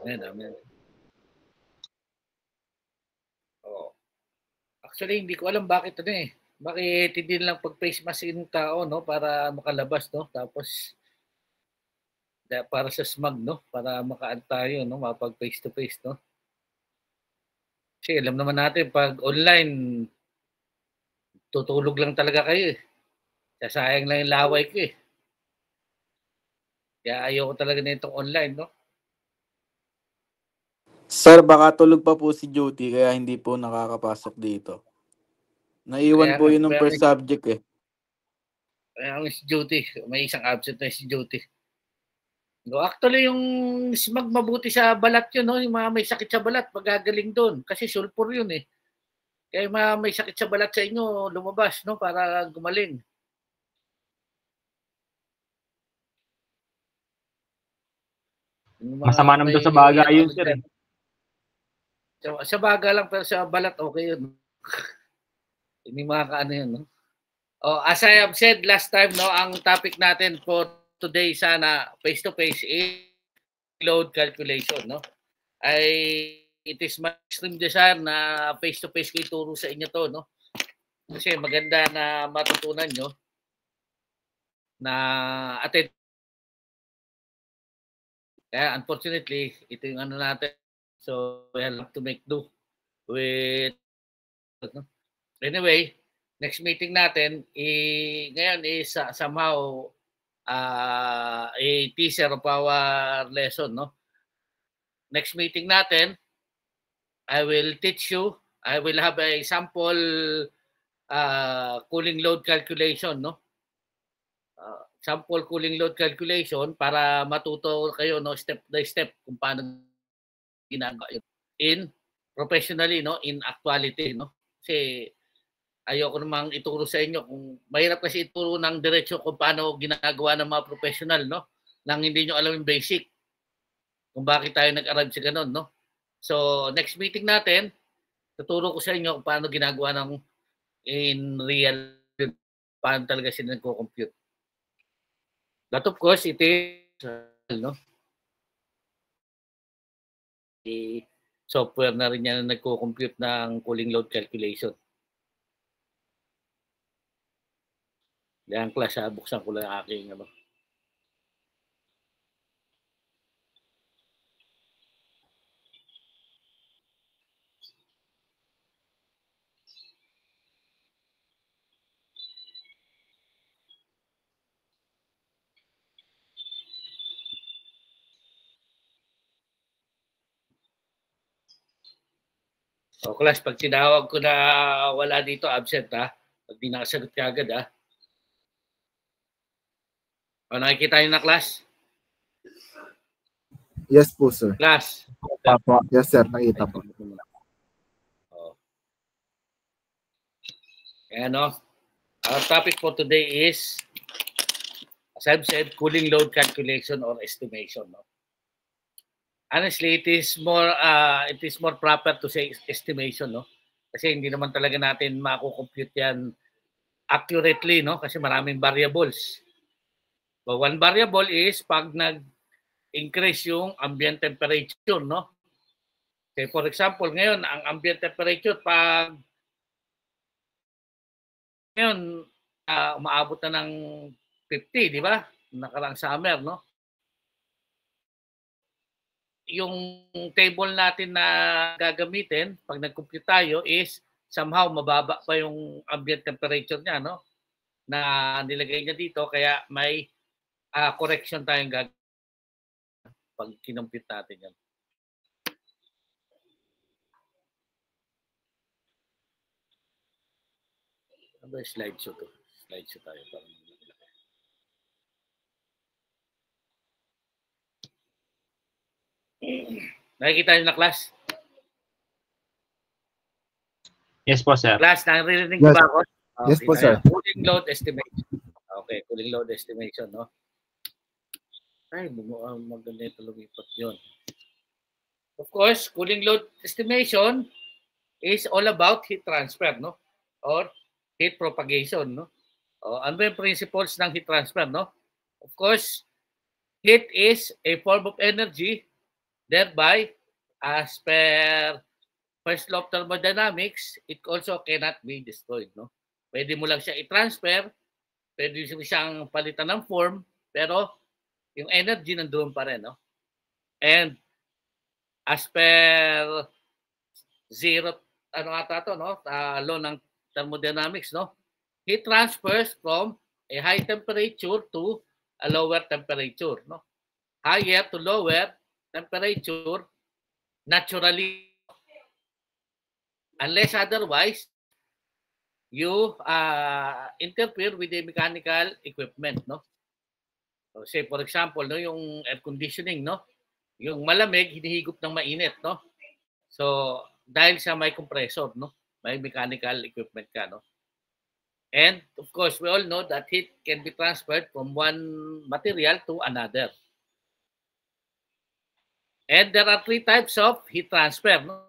Amen, amen. Oh. Actually, hindi ko alam bakit ano eh. Bakit hindi lang pag-face mask yung tao, no? Para makalabas, no? Tapos, para sa smog, no? Para makaan tayo, no? Mapag face to face, no? Kasi alam naman natin, pag online, tutulog lang talaga kayo eh. Sasayang lang yung laway ko eh. Kaya ayoko talaga na itong online, no? Sir, baka tulog pa po si Duty kaya hindi po nakakapasok dito. Naiwan po yun ng first subject eh. Kaya ang si Duty, may isang absent na si Duty. No, actually, yung smog mabuti sa balat yun, no? Yung mga may sakit sa balat, magagaling doon. Kasi sulfur yun eh. Kaya yung mga may sakit sa balat sa inyo, lumabas, no? Para gumaling. Masama naman doon sa baga yun, sir. Sa baga lang, pero sa balat, okay yun. Hindi makakaano yun, no? Oh, as I have said last time, no, ang topic natin for today sana face-to-face is load calculation, no? It is my extreme desire na face-to-face ko ituro sa inyo to, no? Kasi maganda na matutunan nyo na attend. Kaya unfortunately, ito yung ano natin. So, we have to make do with, no? Anyway, next meeting natin, ngayon is somehow a teaser of our lesson, no? Next meeting natin, I will teach you, I will have a sample cooling load calculation, no? Sample cooling load calculation para matuto kayo, no, step by step kung paano ginagawa yun in professionally, no, in actuality, no? Kasi ayoko namang ituro sa inyo kung mahirap kasi ituro ng diretso kung paano ginagawa ng mga professional, no? Nang hindi nyo alam yung basic kung bakit tayo nag-arrive sa ganun, no? So, next meeting natin, tuturo ko sa inyo kung paano ginagawa ng in real, paano talaga sila nagko-compute. That of course, it is, no? Software na rin yan na nagko-compute ng cooling load calculation. Yan class, buksan ko lang aking ano. O class, pag tinawag ko na wala dito, absent ha. Pag di nakasagot ka agad ha. O nakikita nyo na class? Yes po, sir. Class? Yes, sir. Nakita po. O. Ayan o. Our topic for today is, as I've said, cooling load calculation or estimation. No? Honestly, it is more proper to say estimation, no? Kasi hindi naman talaga natin mako-compute yan accurately, no? Kasi maraming variables. But one variable is pag nag-increase yung ambient temperature, no? Okay, for example, ngayon ang ambient temperature pag ngayon umaabot na ng 50, di ba? Nakarang summer, no? Yung table natin na gagamitin pag nag-compute tayo is somehow mababa pa yung ambient temperature niya, no? Na nilagay niya dito, kaya may correction tayong gagawin pag kinompute natin yan. Ano ba yung slideshow to? Slideshow tayo para nakikita niyo na class? Yes po, sir. Class, naririnig yes. Ba ako? Okay, yes po, sir. Cooling load estimation. Okay, cooling load estimation, no? Ay, maganda ito lumipat yun. Of course, cooling load estimation is all about heat transfer, no? Or heat propagation, no? Ano yung principles ng heat transfer, no? Of course, heat is a form of energy Thereby, as per first law of thermodynamics, it also cannot be destroyed. No? Pwede mo lang siya i-transfer, pwede mo siyang palitan ng form, pero yung energy nandoon pa rin. No? And as per zero, ano ata to, no? Law ng thermodynamics, no? Heat transfers from a high temperature to a lower temperature, no? Higher to lower temperature naturally, unless otherwise you interfere with the mechanical equipment, no? So, say for example, no, yung air conditioning, no? Yung malamig hinihigop ng mainit, no? So dahil sa may compressor, no? May mechanical equipment ka, no? And of course, we all know that heat can be transferred from one material to another. And there are 3 types of heat transfer, no?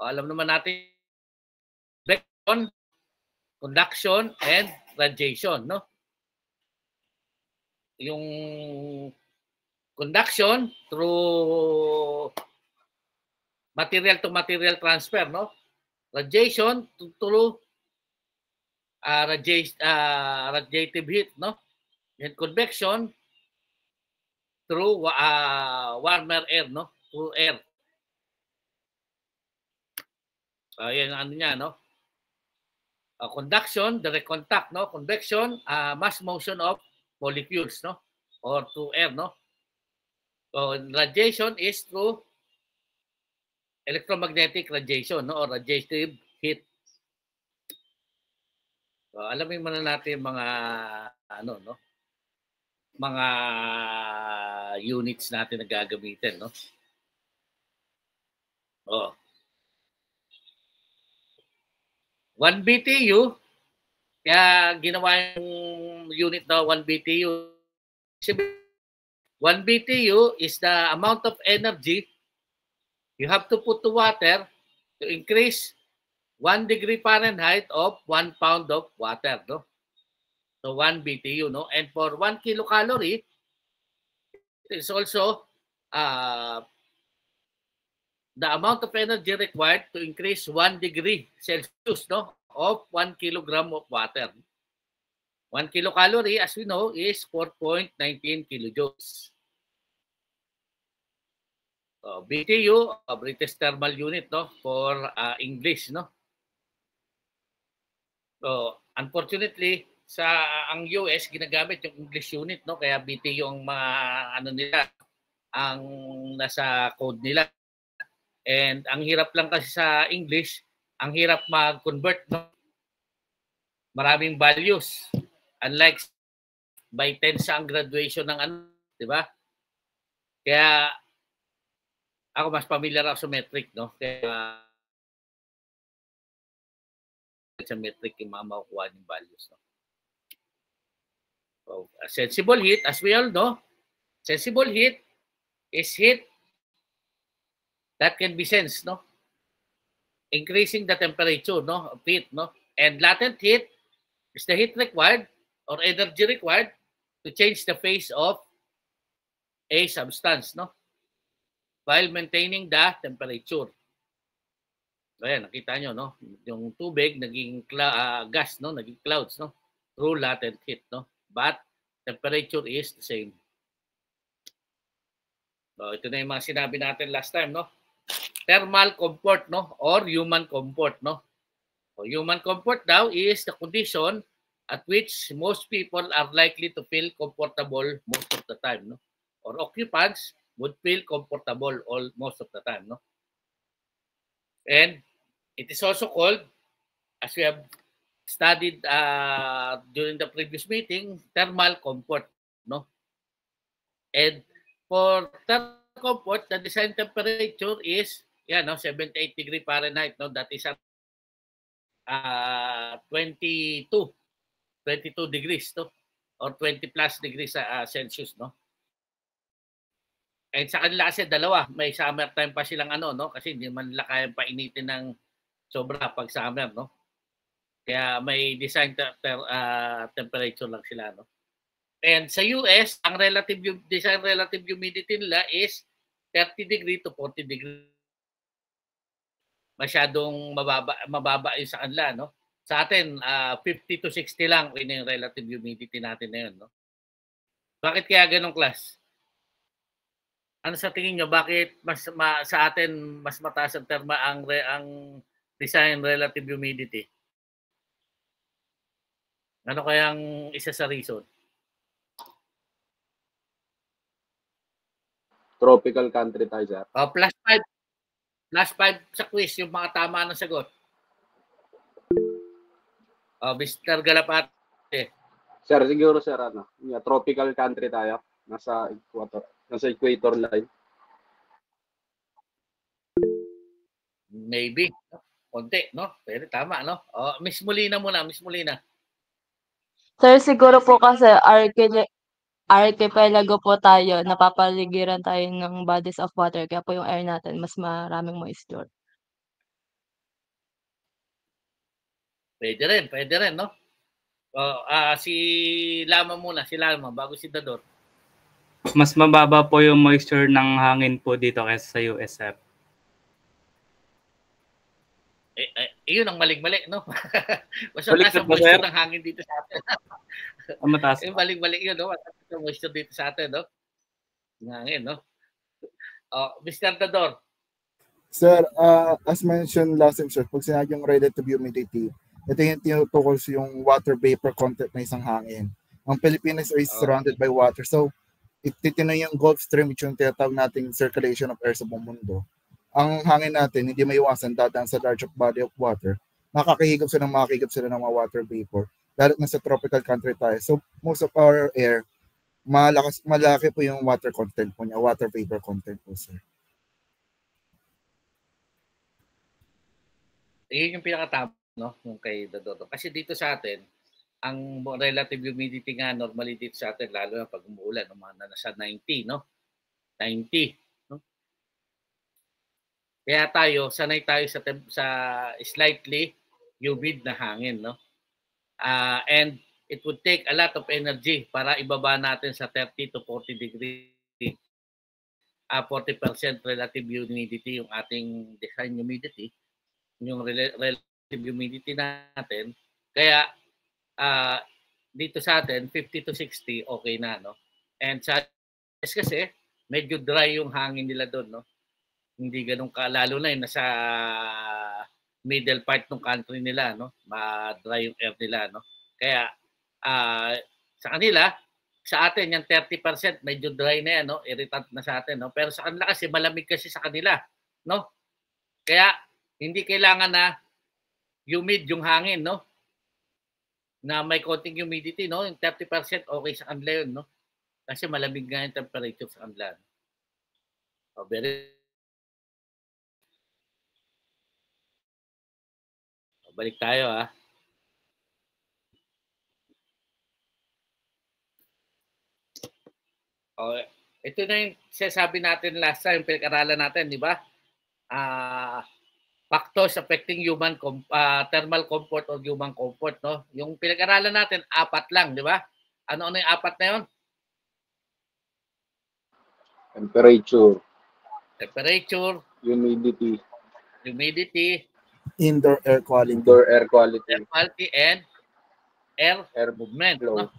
Alam naman natin, convection, conduction, and radiation, no? Yung conduction through material to material transfer, no? Radiation through radiative heat, no? And convection through warmer air, no? Through air. Yan ano niya, no? Conduction, direct contact, no? Convection, mass motion of molecules, no? Or through air, no? So radiation is through electromagnetic radiation, no? Or radiative heat. So, alamin muna natin mga ano, no? Mga units natin na gagamitin, no? Oh. 1 BTU, kaya ginawa yung unit na 1 BTU. 1 BTU is the amount of energy you have to put to water to increase 1 degree Fahrenheit of 1 pound of water, no? So 1 BTU, no? And for 1 kilocalorie, it is also the amount of energy required to increase 1 degree Celsius, no, of 1 kilogram of water. 1 kilocalorie, as we know, is 4.19 kilojoules. So, BTU, British Thermal Unit, no, for English, no. So, unfortunately, sa ang US ginagamit yung English unit, no, kaya BTU ang mga ano nila, ang nasa code nila. And ang hirap lang kasi sa English, ang hirap mag-convert, no? Maraming values. Unlike by 10 sa ang graduation ng ano, di ba? Kaya ako mas familiar ako sa metric, no? Kaya sa metric yung makukuha ng values, no? So, sensible heat, as we all know, sensible heat is heat that can be sensed, no? Increasing the temperature, no, of heat, no? And latent heat is the heat required or energy required to change the phase of a substance, no? While maintaining the temperature. Ayan, nakita nyo, no? Yung tubig naging gas, no? Naging clouds, no? Through latent heat, no? But temperature is the same. So, ito na yung mga sinabi natin last time, no? Thermal comfort, no? Or human comfort, no? So, human comfort daw is the condition at which most people are likely to feel comfortable most of the time, no? Or occupants would feel comfortable most of the time, no? And it is also called, as we have studied during the previous meeting, thermal comfort, no? And for thermal comfort, the design temperature is 78 degree Fahrenheit, no? That is 22 degrees, no? Or 20 plus degrees Celsius, no? And sa kanila kasi dalawa, may summertime pa silang ano, no? Kasi hindi man nila kayang painitin ng sobra pag summer, no? Kaya may design temperature lang sila, no? And sa US, ang design relative humidity nila is 30 degree to 40 degree. Masyadong mababa yung sa kanila, no? Sa atin, 50 to 60 lang yun yung relative humidity natin na yun, no? Bakit kaya ganong class? Ano sa tingin nyo, bakit sa atin mas mataas ang ang design relative humidity? Ano kayang isa sa reason? Tropical country tayo, sir. Plus 5. Plus 5 sa quiz, yung mga tama ng sagot. Mr. Galapate. Sir, siguro, sir, tropical country tayo. Nasa equator line. Maybe. Konti, no? Pero tama, no? Miss Molina muna, Miss Molina. Sir, siguro po kasi archipelago po tayo, napapaligiran tayo ng bodies of water, kaya po yung air natin mas maraming moisture. Pwede rin, no? Si Lama muna, bago si Dador. Mas mababa po yung moisture ng hangin po dito kaysa sa USF. Yun ang mali, no? Mas mataas ang moisture ng hangin dito sa atin. Mataas. Mali yun, no? Mataas ang moisture dito sa atin, no? Yung hangin, no? Mr. Dador. Sir, as mentioned last time, sir, pag sinabi yung relative humidity, ito yung tinutukol yung water vapor content ng isang hangin. Ang Pilipinas is surrounded by water. So, ititinoy yung Gulf Stream, which yung tinatawag nating circulation of air sa buong mundo. Ang hangin natin, hindi maiwasan dadaan sa large body of water. Makakahigop sila ng mga water vapor. Dahil nasa tropical country tayo. So, most of our air, malaki po yung water content po niya, water vapor content po, sir. Yun yung pinakatama, no? Yung kay Dodo. Kasi dito sa atin, ang relative humidity nga normally dito sa atin, lalo na pag umuulan, nasa 90, no? 90. Kaya sanay tayo sa slightly humid na hangin, no? And it would take a lot of energy para ibaba natin sa 30 to 40 degree, 40% relative humidity yung ating design humidity, yung relative humidity natin. Kaya dito sa atin 50 to 60 okay na, no? And sa kasi medyo dry yung hangin nila doon, no? Hindi ganun lalo na yung nasa middle part ng country nila, no? Ma-dry yung air nila, no? Kaya sa kanila, sa atin yung 30% medyo dry na yan, no? Irritant na sa atin, no? Pero sa kanila kasi malamig kasi sa kanila, no? Kaya hindi kailangan na humid yung hangin, no? Na may konting humidity, no? Yung 30% okay sa kanila yun, no? Kasi malamig nga yung temperature sa kanila. Balik tayo, ha. Ito na yung sinasabi natin last time, pinag-aralan natin, di ba? Factors affecting human thermal comfort or human comfort, no? Yung pinag-aralan natin, 4 lang, di ba? Ano yung 4 na yun? Temperature, humidity, Indoor air quality. and air movement, no?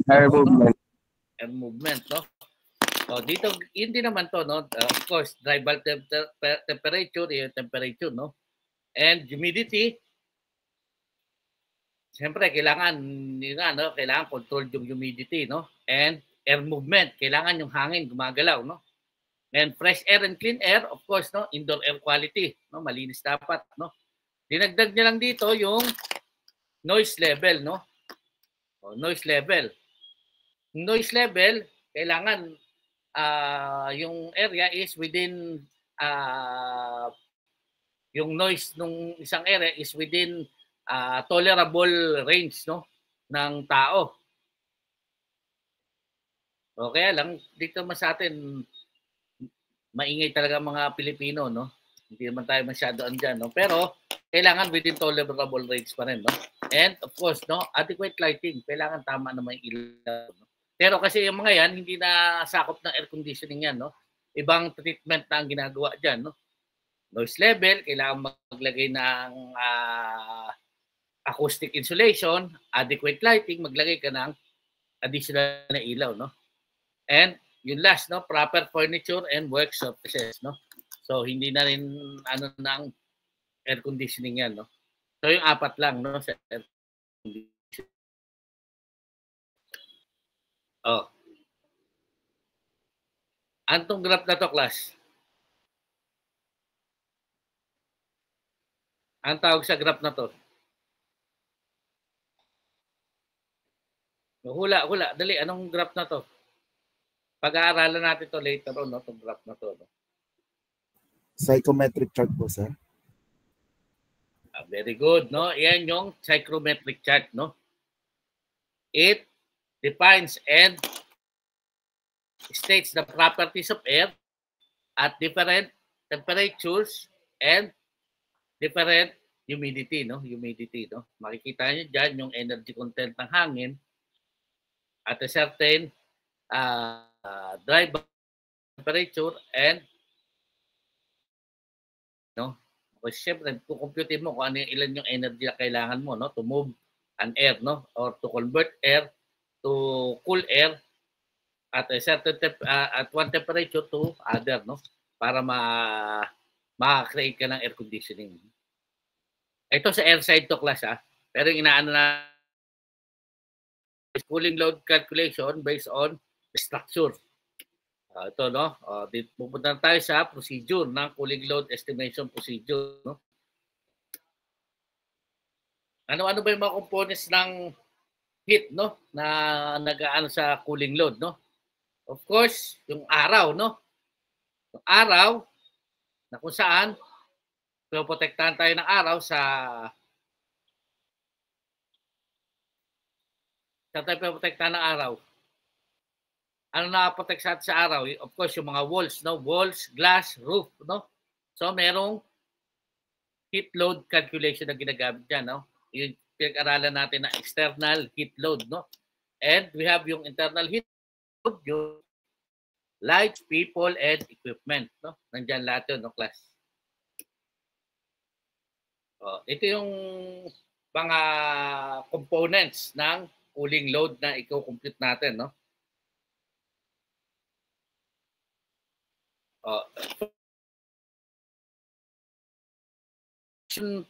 Air movement, no? So dito, hindi naman to, no? Of course, dry bulb temperature, yung temperature, no? And humidity, siyempre, kailangan controlled yung humidity, no? And air movement, kailangan yung hangin gumagalaw, no? And fresh air and clean air, of course, no? Indoor air quality, no? Malinis dapat, no? Dinagdag niya lang dito yung noise level, no? Noise level. Noise level, kailangan yung area is within yung noise nung isang area is within tolerable range, no, ng tao. Kaya lang dito mas sa atin maingay talaga mga Pilipino, no? Hindi naman tayo masyado andyan, no? Pero kailangan within tolerable range pa rin, no? And of course, no, adequate lighting, kailangan tama naman yung ilaw, no? Pero kasi yung mga yan, hindi na sakop ng air conditioning yan, no? ibang treatment na ang ginagawa dyan, no? Noise level, kailangan maglagay ng acoustic insulation, adequate lighting, maglagay ka ng additional na ilaw, no? And yung last, no, proper furniture and work surfaces, no? So hindi na rin ano ng air conditioning yan, no? So yung apat lang, no, sa air conditioning. Oh. Antong graph na to, class? Ang tawag sa graph na to? Hula. Dali, anong graph na to? Pag-aaralan natin to later on, no? Itong graph na to. No? Psychometric chart po, sir. Very good, no? Yan yung psychrometric chart, no? It defines and states the properties of air at different temperatures and different humidity, no? Makikita niyo diyan yung energy content ng hangin at a certain dry temperature and no? Kasi syempre, kukumputin mo kung ano yung ilan yung energy na kailangan mo, no? To move an air, no? Or to convert air to cool air at a certain at one temperature to other, no? Para ma-create ka ng air conditioning. Ito sa air side to, class, ha? Pero yung inaano na cooling load calculation based on structure. Ito, no? Pupunta tayo sa procedure ng cooling load estimation procedure, no? Ano-ano ba yung mga components ng heat, no? Na nag-aano sa cooling load, no? Of course, yung araw, no? Yung araw na kung saan protektahan tayo ng araw sa tayo protektahan ng araw. Ano nakaprotect sa araw? Of course, yung mga walls, no? Walls, glass, roof, no? So, merong heat load calculation na ginagamit dyan, no? Yung pinag-aralan natin na external heat load, no? And we have yung internal heat load, yung lights, people, and equipment, no? Nandyan lahat yun, no, class? Ito yung mga components ng cooling load na i-compute natin, no?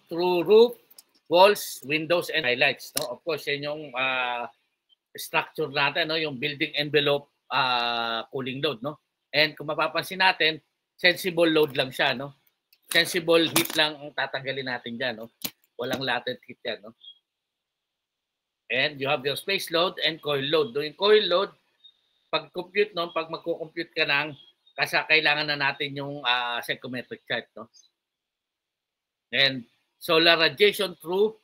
Through roof, walls, windows, and highlights, no? Of course, yan yung structure natin, no? Yung building envelope cooling load, no? And kung mapapansin natin, sensible load lang siya, no? Sensible heat lang ang tatanggalin natin dyan, no? Walang latent heat yan, no? And you have your space load and coil load. Yung coil load, pag-compute, no? Pag magko-compute ka ng kasi kailangan na natin yung psychometric chart, no? And solar radiation through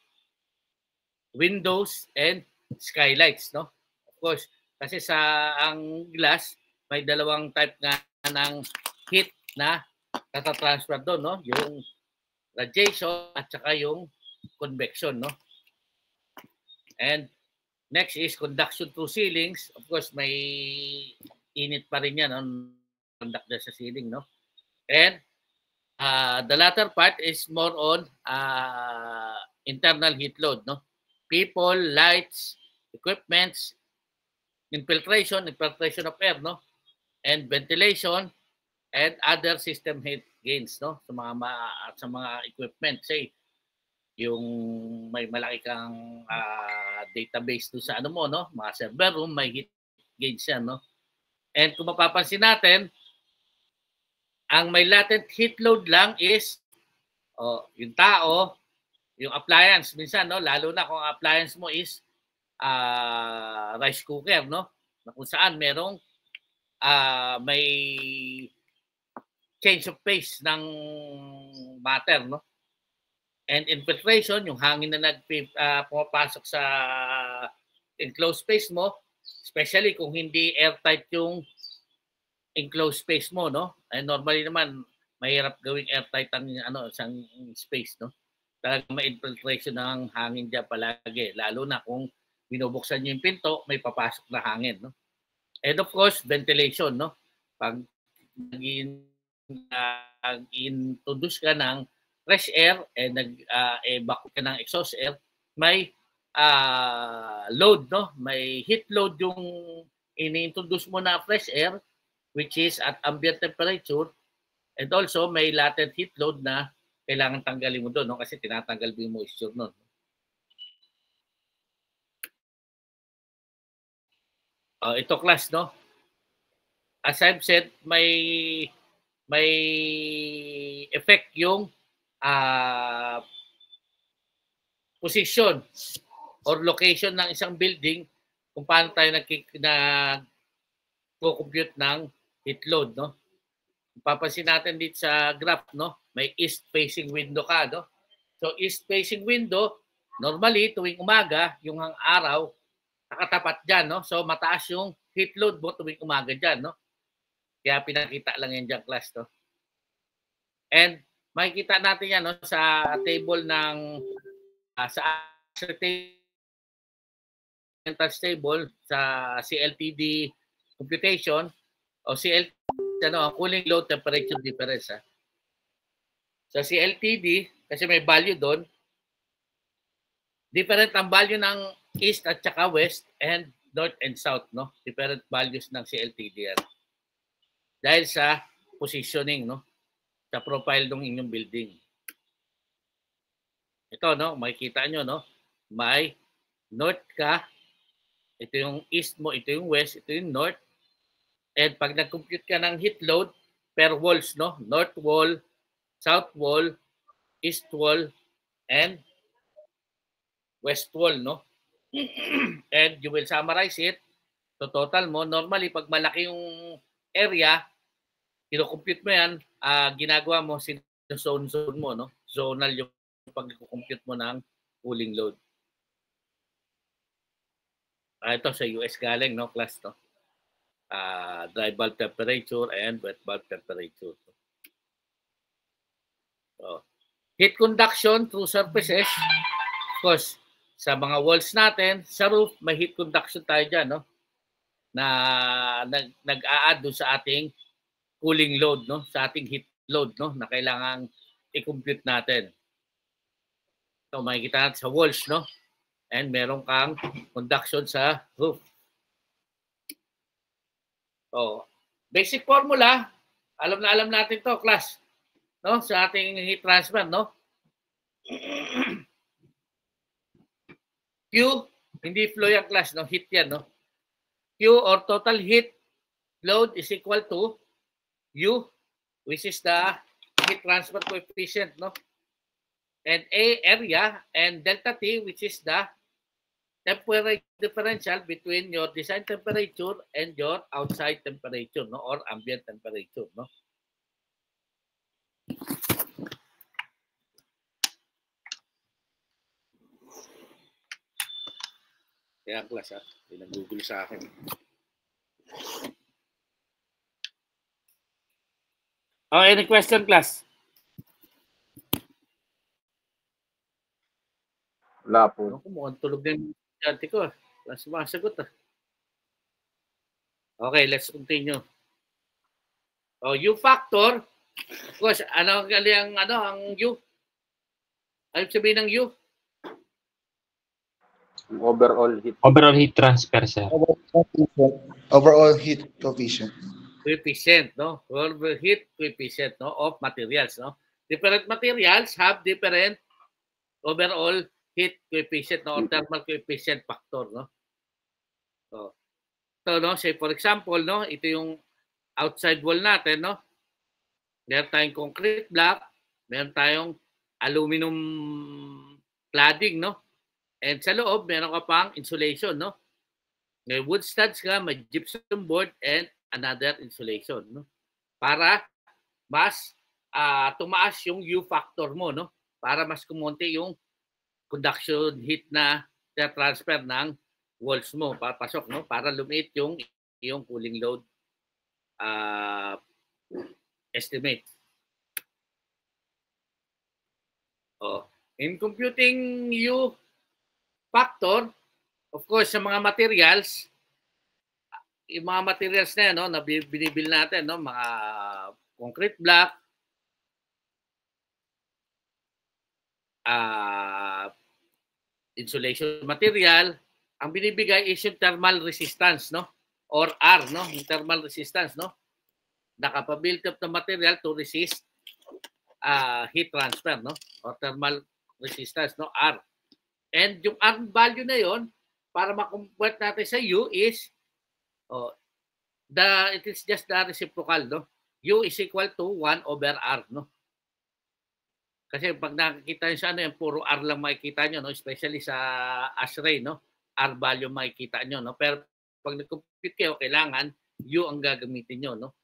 windows and skylights, no? Of course, kasi sa ang glass, may dalawang type nga ng heat na natatransfer doon, no? Yung radiation at saka yung convection, no? And next is conduction through ceilings. Of course, may init pa rin yan, no? Conduct sa ceiling, no? And the latter part is more on internal heat load, no? People, lights, equipments, infiltration of air, no? And ventilation and other system heat gains, no? Sa mga equipment, say yung may malaki kang database do sa ano mo, no? Mga server room, may heat gains yan, no? And kung mapapansin natin, ang may latent heat load lang is yung tao, yung appliance minsan, no? Lalo na kung appliance mo is rice cooker, no? Na kung saan merong may change of phase ng matter, no? And infiltration, yung hangin na pumapasok sa enclosed space mo, especially kung hindi airtight yung enclosed space mo, no? And normally naman mahirap gawing airtight ang isang space, no? Talagang may infiltration ng hangin diyan palagi, lalo na kung binubuksan niyo yung pinto, may papasok na hangin, no? And of course, ventilation, no? Pag nag-introduce ka ng fresh air and nag-evacuate ka ng exhaust air, may load, no? May heat load yung ini-introduce mo na fresh air, which is at ambient temperature, and also may latent heat load na kailangan tanggalin mo doon, no? Kasi tinatanggal mo yung moisture noon. Ito class, no? As I've said, may effect yung position or location ng isang building kung paano tayo nag-compute ng heat load, no? Papansin natin dito sa graph, no? May east facing window ka, no? So east facing window, normally tuwing umaga, yung araw nakatapat diyan, no? So mataas yung heat load mo tuwing umaga diyan, no? Kaya pinakita lang yan diyan, class, no? And makikita natin yan, no, sa table ng sa table sa CLTD computation o CLTD, ang cooling load temperature difference. Sa CLTD, kasi may value doon, different ang value ng east at saka west and north and south, no? Different values ng CLTD yan. Dahil sa positioning, no? Sa profile ng inyong building. Ito, no? Makikita nyo, no? May north ka. Ito yung east mo, ito yung west, ito yung north. And pag nag-compute ka ng heat load per walls, no? North wall, south wall, east wall, and west wall, no? And you will summarize it. So total mo, normally pag malaki yung area, kino-compute mo yan, ginagawa mo, zone mo, no? Zonal yung pag-compute mo ng cooling load. Ito sa US galing, no, class, no? Dry bulb temperature and wet bulb temperature. So, heat conduction through surfaces, of course, sa mga walls natin, sa roof, may heat conduction tayo dyan, no? Na nag-a-add doon sa ating cooling load, no? Sa ating heat load, no? Na kailangang i-compute natin. So, makikita natin sa walls, no? And meron kang conduction sa roof. So, basic formula, alam natin to, class, no? Sa ating heat transfer, no? Q, hindi flow yung class, no? Heat yan, no? Q or total heat load is equal to U, which is the heat transfer coefficient, no? And A, area, and delta T, which is the temperature differential between your design temperature and your outside temperature, no? Or ambient temperature, no? Kaya class, pinag-google sa akin. Oh, any question, class? Wala po. Mukhang tulog na yung estudyante ko. Wala sumasagot. Okay, let's continue. Oh, U factor. Of course, ang U? Ano sabihin ng U? Overall heat. Overall heat transfer, sir. Overall heat coefficient. Coefficient, no? Overall heat coefficient, no? Of materials, no? Different materials have different overall heat coefficient, no? Or thermal coefficient factor, no? So, no? Say for example, no? Ito yung outside wall natin, no? Meron tayong concrete block, meron tayong aluminum cladding, no? And sa loob, meron ka pang insulation, no? May wood studs ka, may gypsum board, and another insulation, no? Para mas tumaas yung U factor mo, no? Para mas kumonti yung conduction heat na transfer ng walls mo, papasok, no? Para lumiit yung cooling load estimate. In computing U factor, of course, sa mga materials, yung mga materials na yan, no, na binibil natin, no, mga concrete block, insulation material, ang binibigay is yung thermal resistance, no, or R, no, yung thermal resistance, no, the capability of the material to resist heat transfer, no, or thermal resistance, no, R. And yung R value na yon, para ma-convert natin sa U is it is just the reciprocal, no? U is equal to 1 over R, no? Kasi pag nakikita nyo sa ano, yung puro R lang makikita nyo, no? Especially sa ASHRAE, no? R value makikita nyo, no? Pero pag nag-compute kayo, kailangan U ang gagamitin nyo, no?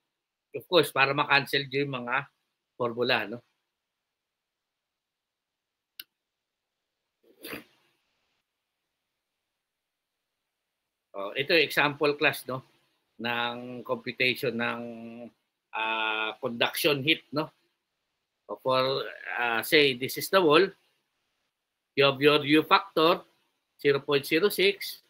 Of course, para ma-cancel nyo yung mga formula, no? Ito yung example class, no, ng computation ng conduction heat, no. For say this is the wall, you have your U factor 0.06.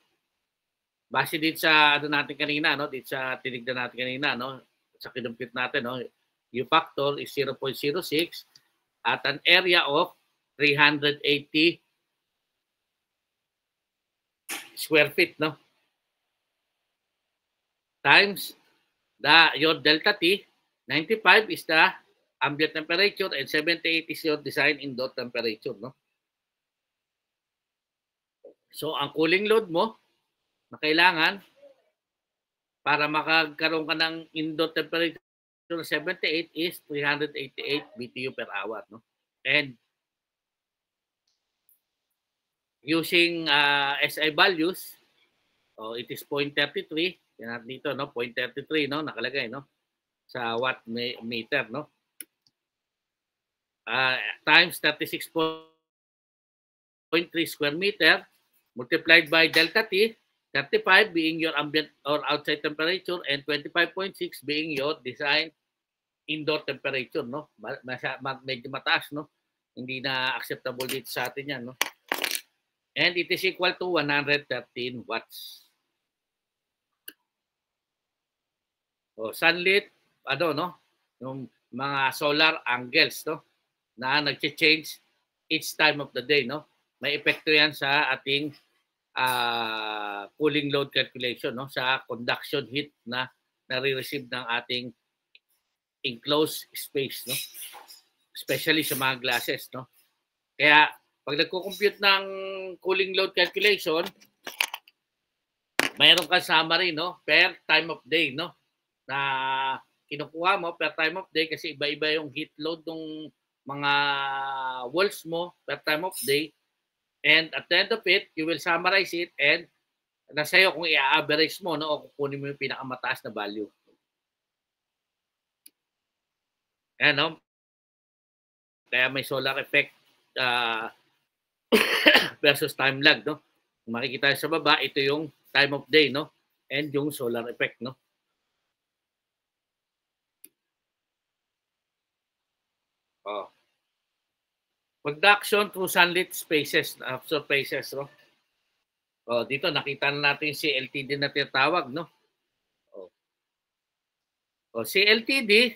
Base din sa ano natin kanina, no, dito sa tinignan natin kanina, no, sa kinumpute natin, no, U factor is 0.06 at an area of 380 square feet, no, times your delta T. 95 is the ambient temperature and 78 is your design indoor temperature, no? So ang cooling load mo na kailangan para makagkaroon ka ng indoor temperature 78 is 388 BTU per hour, no? And using SI values, it is 0.33. Yan dito, no, 0.33, no, nakalagay, no, sa watt meter, no, times 36.3 square meter multiplied by delta T, 35 being your ambient or outside temperature and 25.6 being your design indoor temperature, no. Medyo mataas, no, hindi na acceptable dito sa atin yan, no, and it is equal to 113 watts. Sunlit, ano, no, yung mga solar angles, no, na nag-change each time of the day, no, may epekto yan sa ating cooling load calculation, no, sa conduction heat na nare-receive ng ating enclosed space, no, especially sa mga glasses, no. Kaya pag nagko-compute ng cooling load calculation, mayroon kang summary, no, per time of day, no, na kinukuha mo per time of day kasi iba-iba yung heat load ng mga walls mo per time of day, and at the end of it, you will summarize it and nasa iyo kung i-average mo, no, o kukunin mo yung pinakamataas na value. Ayan, no? Kaya may solar effect versus time lag, no? Kung makikita sa baba, ito yung time of day, no, and yung solar effect, no. Production through sunlit spaces, surfaces, no? Dito nakita na natin si LTD na tinatawag, no? Si LTD,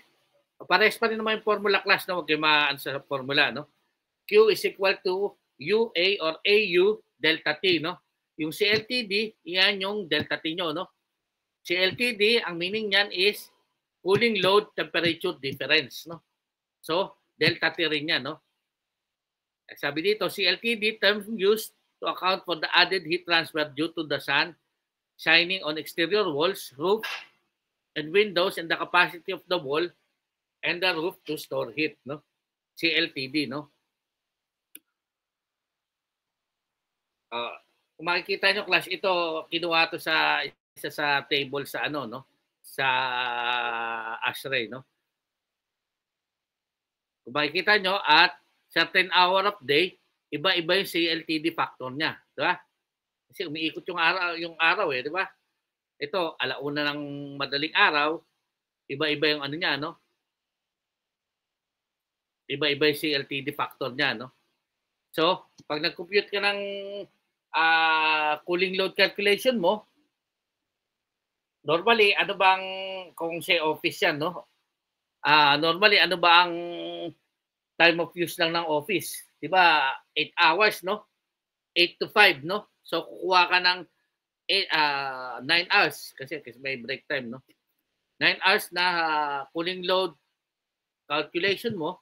pares pa rin naman yung formula class, no? Huwag kayo maan sa formula, no? Q is equal to UA or AU delta T, no? Yung si LTD, yan yung delta T nyo, no? Si LTD, ang meaning niyan is cooling load temperature difference, no? So, delta T rin yan, no? Sabi dito, CLTD term used to account for the added heat transfer due to the sun shining on exterior walls, roof, and windows, and the capacity of the wall and the roof to store heat, no? CLTD, no? Kung makikita nyo, class, ito, kinuha to sa isa sa table sa ano, no? Sa ASHRAE, no? Kung makikita nyo, at certain hour of day, iba-iba yung CLTD factor niya, di ba? Kasi umiikot yung araw eh, di ba? Ito, alauna ng madaling araw, iba-iba yung ano niya, no? Iba-iba yung CLTD factor niya, no? So, pag nag-compute ka ng cooling load calculation mo, normally, ano bang, kung say office yan, no? Normally, ano ba ang time of use lang ng office? Diba, 8 hours, no? 8 to 5, no? So, kukuha ka ng 9 hours kasi may break time, no? 9 hours na cooling load calculation mo.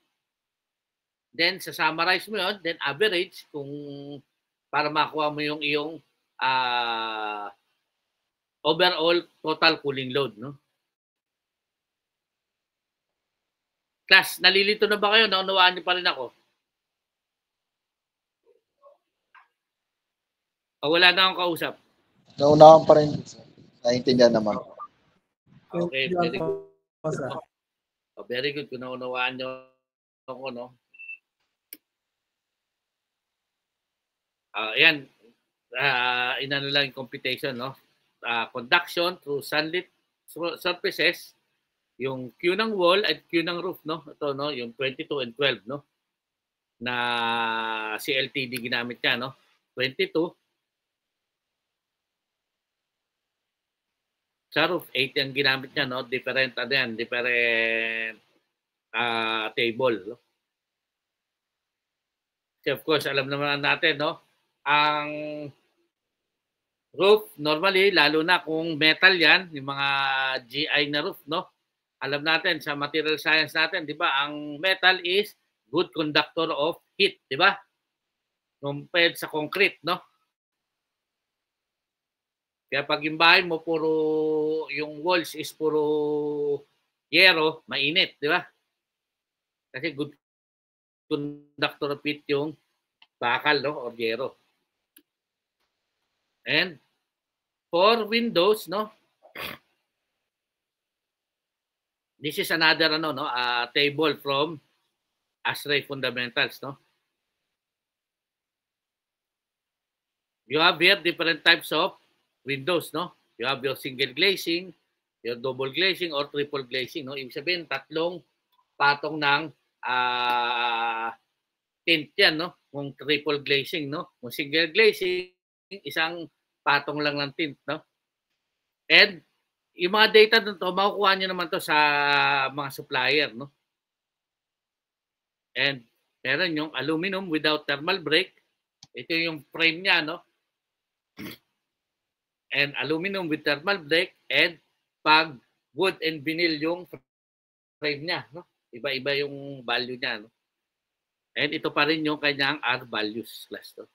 Then, sa-summarize mo yun. Then, average kung para makuha mo yung iyong overall total cooling load, no? Class, nalilito na ba kayo? Naunawaan niyo pa rin ako? O wala na akong kausap? Naunahan pa rin. Naintindihan naman. Okay, very good. Very good kung naunawaan niyo ako, no? Ayan. Inano lang yung computation, no? Conduction through sunlit surfaces, yung Q ng wall at Q ng roof, no? Ito, no? Yung 22 and 12, no? Na CLTD ginamit niya, no? 22. Sa roof, 8 yung ginamit niya, no? Different, different table, no? Kasi of course, alam naman natin, no? Ang roof, normally, lalo na kung metal yan, yung mga GI na roof, no? Alam natin sa material science natin, di ba, ang metal is good conductor of heat, di ba? Compared sa concrete, no? Kaya pag yung bahay mo, yung walls is puro yero, mainit, di ba? Kasi good conductor of heat yung bakal, no? Or yero. And for windows, no? This is another table from ASHRAE Fundamentals, no? You have here different types of windows, no? You have your single glazing, your double glazing, or triple glazing, no? Ibig sabihin, tatlong patong ng tint yan, no? Kung triple glazing, no? Kung single glazing, isang patong lang ng tint, no? And yung mga data nito, makukuha nyo naman to sa mga supplier, no? And meron yung aluminum without thermal break. Ito yung frame niya, no? And aluminum with thermal break, and pag wood and vinyl yung frame niya, no? Iba-iba yung value niya, no? And ito pa rin yung kanyang R values class, no?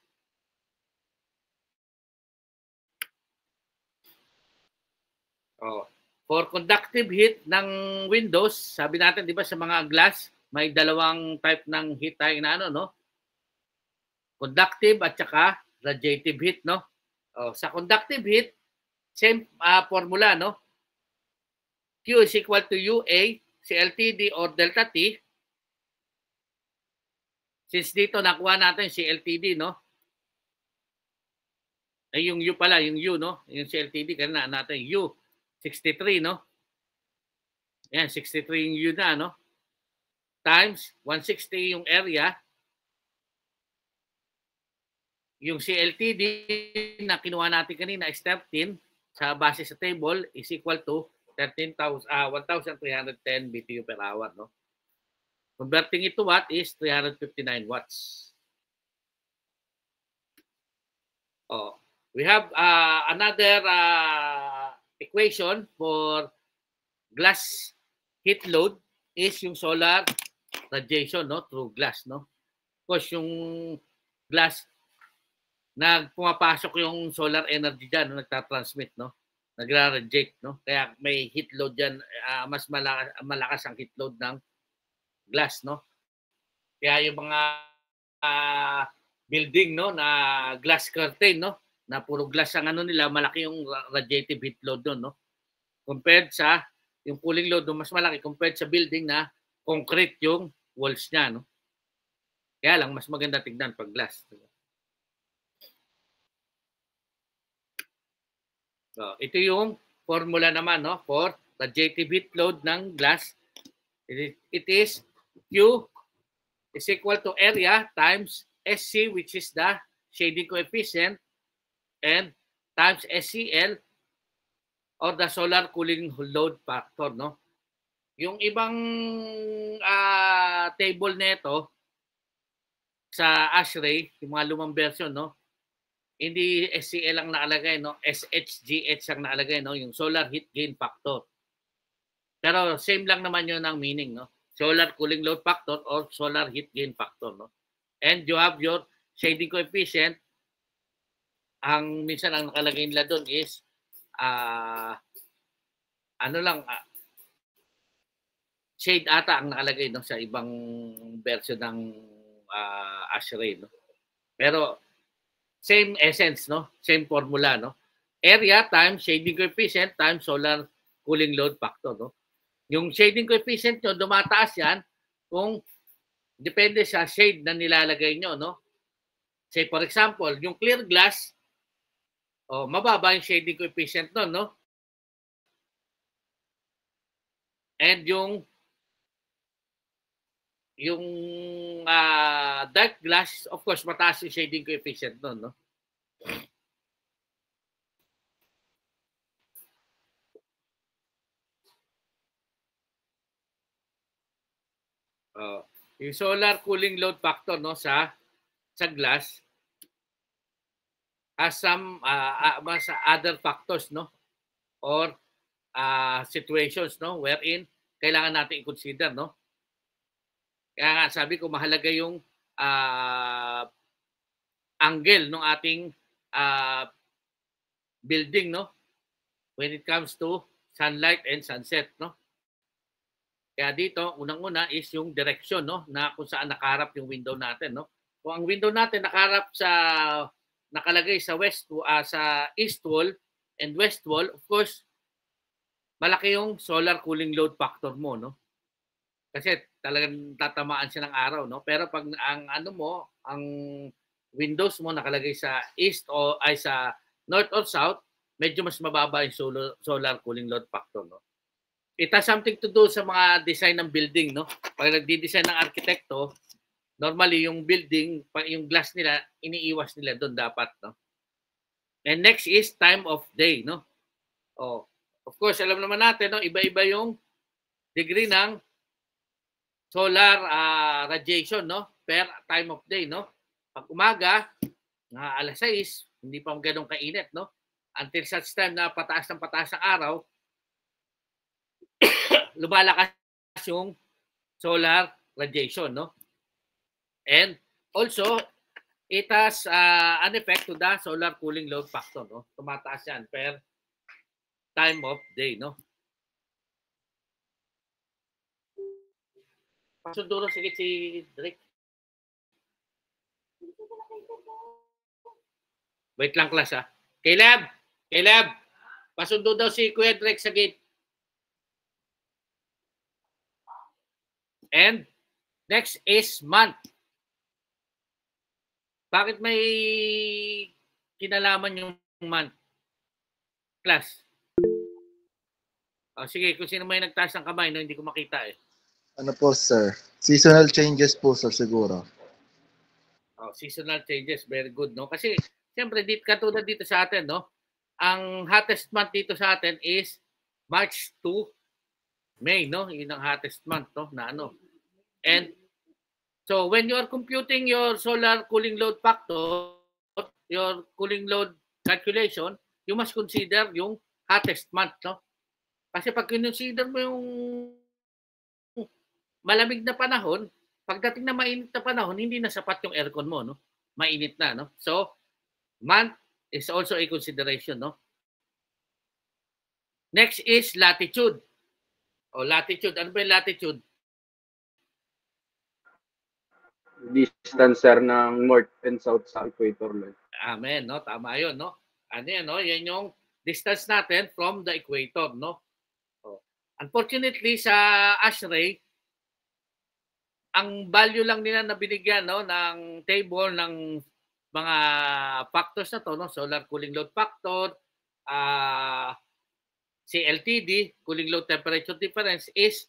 For conductive heat ng windows, sabi natin, di ba, sa mga glass, may dalawang type ng heat tayo na no? Conductive at saka radiative heat, no? Sa conductive heat, same formula, no? Q is equal to UA, CLTD or delta T. Since dito nakuha natin CLTD, no? Ay, yung U pala, yung U, no? Yung CLTD, kanina natin U. 63, no? Yan, 63 yung U na, no? Times 160 yung area. Yung CLTD na kinuha natin kanina is 13 sa base sa table is equal to 1,310 BTU per hour, no? Converting it to watt is 359 watts. We have another equation for glass heat load is yung solar radiation, no, through glass, no? Of course, yung glass pumapasok yung solar energy diyan, no, nagta-transmit, no? Nagra-radiate, no? Kaya may heat load diyan, mas malakas ang heat load ng glass, no? Kaya yung mga building, no, na glass curtain, no, na puro glass ang nila, malaki yung radiative heat load doon, no? Compared sa yung cooling load, no, mas malaki compared sa building na concrete yung walls niya, no? Kaya lang mas maganda tignan pag glass. So, ito yung formula naman, no, for radiative heat load ng glass. It is Q is equal to area times SC, which is the shading coefficient, and times SCL, or the solar cooling load factor, no? Yung ibang table nito sa ASHRAE, yung mga lumang version, no? Hindi SCL ang nakalagay, no? SHGH ang nakalagay, no? Yung solar heat gain factor. Pero same lang naman yun ang meaning, no? Solar cooling load factor or solar heat gain factor, no? And you have your shading coefficient. Ang minsan ang nakalagay nila doon is shade ata ang nakalagay, no, sa ibang version ng ASHRAE, no? Pero same essence, no? Same formula, no? Area times shading coefficient times solar cooling load factor, no? Yung shading coefficient nyo, dumataas yan kung depende sa shade na nilalagay nyo, no? Say for example, yung clear glass, mababa yung shading coefficient nun, no? And yung dark glass, of course, mataas yung shading coefficient nun, no? Yung solar cooling load factor, no, sa glass has some other factors, no, or situations, no, wherein kailangan natin i-consider, no. Kaya nga sabi ko mahalaga yung angle ng ating building, no, when it comes to sunlight and sunset, no. Kaya dito, unang-una is yung direction, no, na kung saan nakaharap yung window natin, no. Kung ang window natin nakalagay sa sa east wall and west wall, of course, malaki yung solar cooling load factor mo, no. Kasi talagang tatamaan siya ng araw, no. Pero pag ang windows mo nakalagay sa east o ay sa north or south, medyo mas mababa yung solar cooling load factor, no. It has something to do sa mga design ng building, no? Pag nagdi-design ng arkitekto, normally yung building, yung glass nila, iniiwas nila doon dapat, no? And next is time of day, no? Of course, alam naman natin, no, iba-iba yung degree ng solar radiation, no, per time of day, no? Pag umaga, alas 6, hindi pa ganun kainit, no? Until such time na pataas ng araw, lumalakas yung solar radiation, no? And also, it has an effect to the solar cooling load factor, no? Tumataas yan per time of day, no? Pasunduro, sige si Drake. Wait lang, class, ha? Caleb! Pasundo daw si Kuya Drake sa gate. And next is month. Bakit may kinalaman yung month? Class. Sige, kung sino may nagtaas ng kamay, no, hindi ko makita eh. Ano po, sir? Seasonal changes po, sir, siguro. Seasonal changes, very good, no? Kasi, siyempre, katulad dito sa atin, no? Ang hottest month dito sa atin is March to May, no? Yun ang hottest month, no? Na ano. And so when you are computing your solar cooling load factor, your cooling load calculation, you must consider yung hottest month, no? Kasi pag consider mo yung malamig na panahon, pagdating na mainit na panahon, hindi na sapat yung aircon mo, no? Mainit na, no? So, month is also a consideration, no? Next is latitude. Latitude. Ano ba yung latitude? Distance, sir, ng north and south sa equator line. Amen, no? Tama yun, no? Ano yan, no? Yan yung distance natin from the equator, no? Unfortunately, sa ASHRAE, ang value lang nila na binigyan, no, ng table ng mga factors na to, no? Solar cooling load factor, CLTD, cooling load temperature difference, is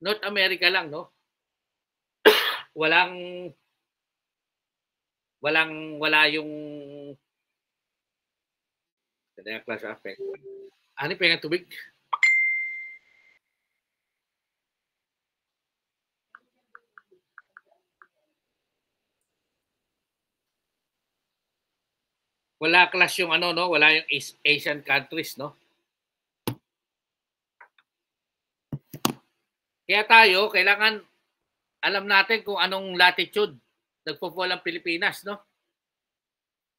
North America lang, no? Wala yung class effect. Ano yung tubig? Wala class yung ano, no? Wala yung Asian countries, no? Kaya tayo, kailangan alam natin kung anong latitude nagpo-fall ang Pilipinas, no?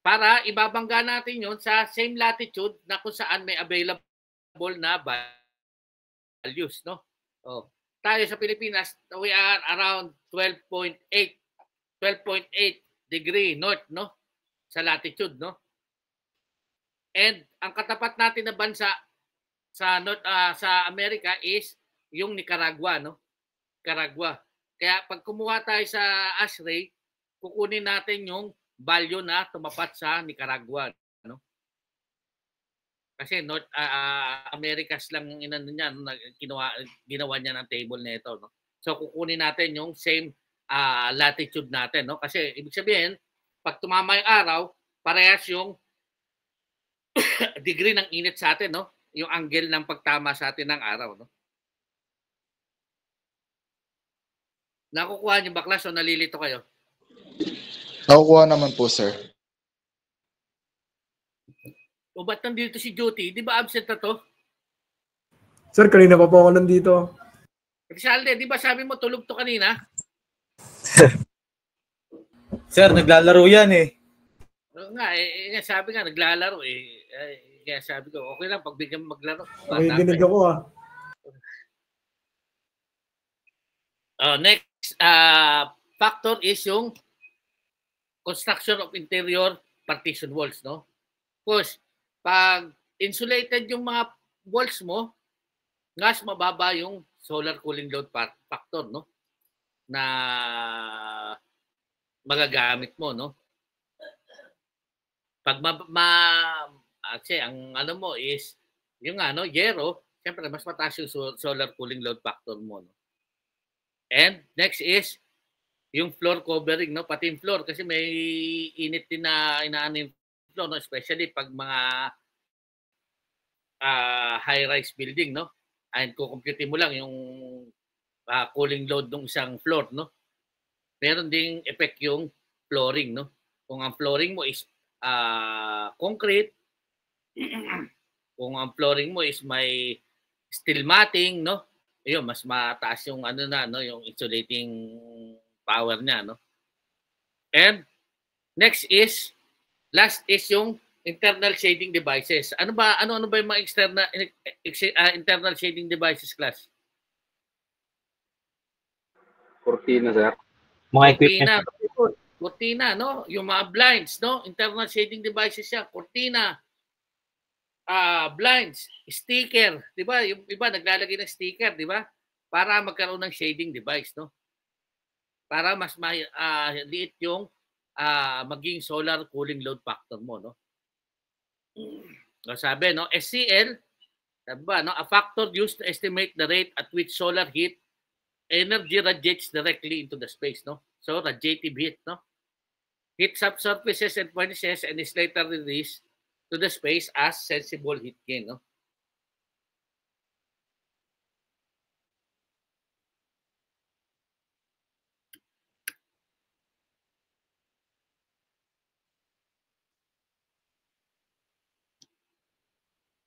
Para ibabangga natin yon sa same latitude na kung saan may available na values, no? Oh, tayo sa Pilipinas, we are around 12.8 degree north, no? Sa latitude, no? And ang katapat natin na bansa sa sa Amerika is yung Nicaragua, no? Nicaragua. Kaya pag kumuha tayo sa ASHRAE, kukunin natin yung value na tumapat sa Nicaragua, no? Kasi North Americas lang inano niya, ginawa niya ng table nito, no? So kukunin natin yung same latitude natin, no? Kasi ibig sabihin, pag tumama yung araw, parehas yung degree ng init sa atin, no? Yung angle ng pagtama sa atin ng araw, no? Nakukuha niyo ba, class, o nalilito kayo? Nakukuha naman po, sir. O ba't nandito si Duty? Di ba absent na to? Sir, kanina pa po ako nandito. Rizalde, di ba sabi mo tulog to kanina? Sir, naglalaro yan eh. Oo nga, sabi nga, naglalaro eh. Kaya sabi ko, okay lang, pagbigyan maglaro. Nakikinig ako ah. Next factor is yung construction of interior partition walls, no? Of course, pag insulated yung mga walls mo, mas mababa yung solar cooling load factor, no? Na magagamit mo, no? Pag kasi ang ano mo is yung ano, yero, siyempre mas mataas yung solar cooling load factor mo, no? And next is yung floor covering, no? Pati yung floor kasi may init din na inaano yung floor, no? Especially pag mga high-rise building, no? And kukumpute mo lang yung cooling load ng isang floor, no? Meron ding effect yung flooring, no? Kung ang flooring mo is concrete, kung ang flooring mo is may steel matting, no? Ayun, mas mataas yung ano na, no, yung insulating power niya, no? And next is last is yung internal shading devices. Ano ba yung mga internal shading devices, class? Cortina, sir. Mga equipment. Cortina, no? Yung mga blinds, no? Internal shading devices yan. Cortina, blinds, sticker, di ba? Yung iba naglalagay ng sticker, di ba? Para magkaroon ng shading device, no? Para mas liit yung maging solar cooling load factor mo, no? So, sabi, no? SCL, sabi ba, no? A factor used to estimate the rate at which solar heat energy radiates directly into the space, no? So, radiative heat, no? Heat subsurfaces and furnaces and is later released to the space as sensible heat gain, no?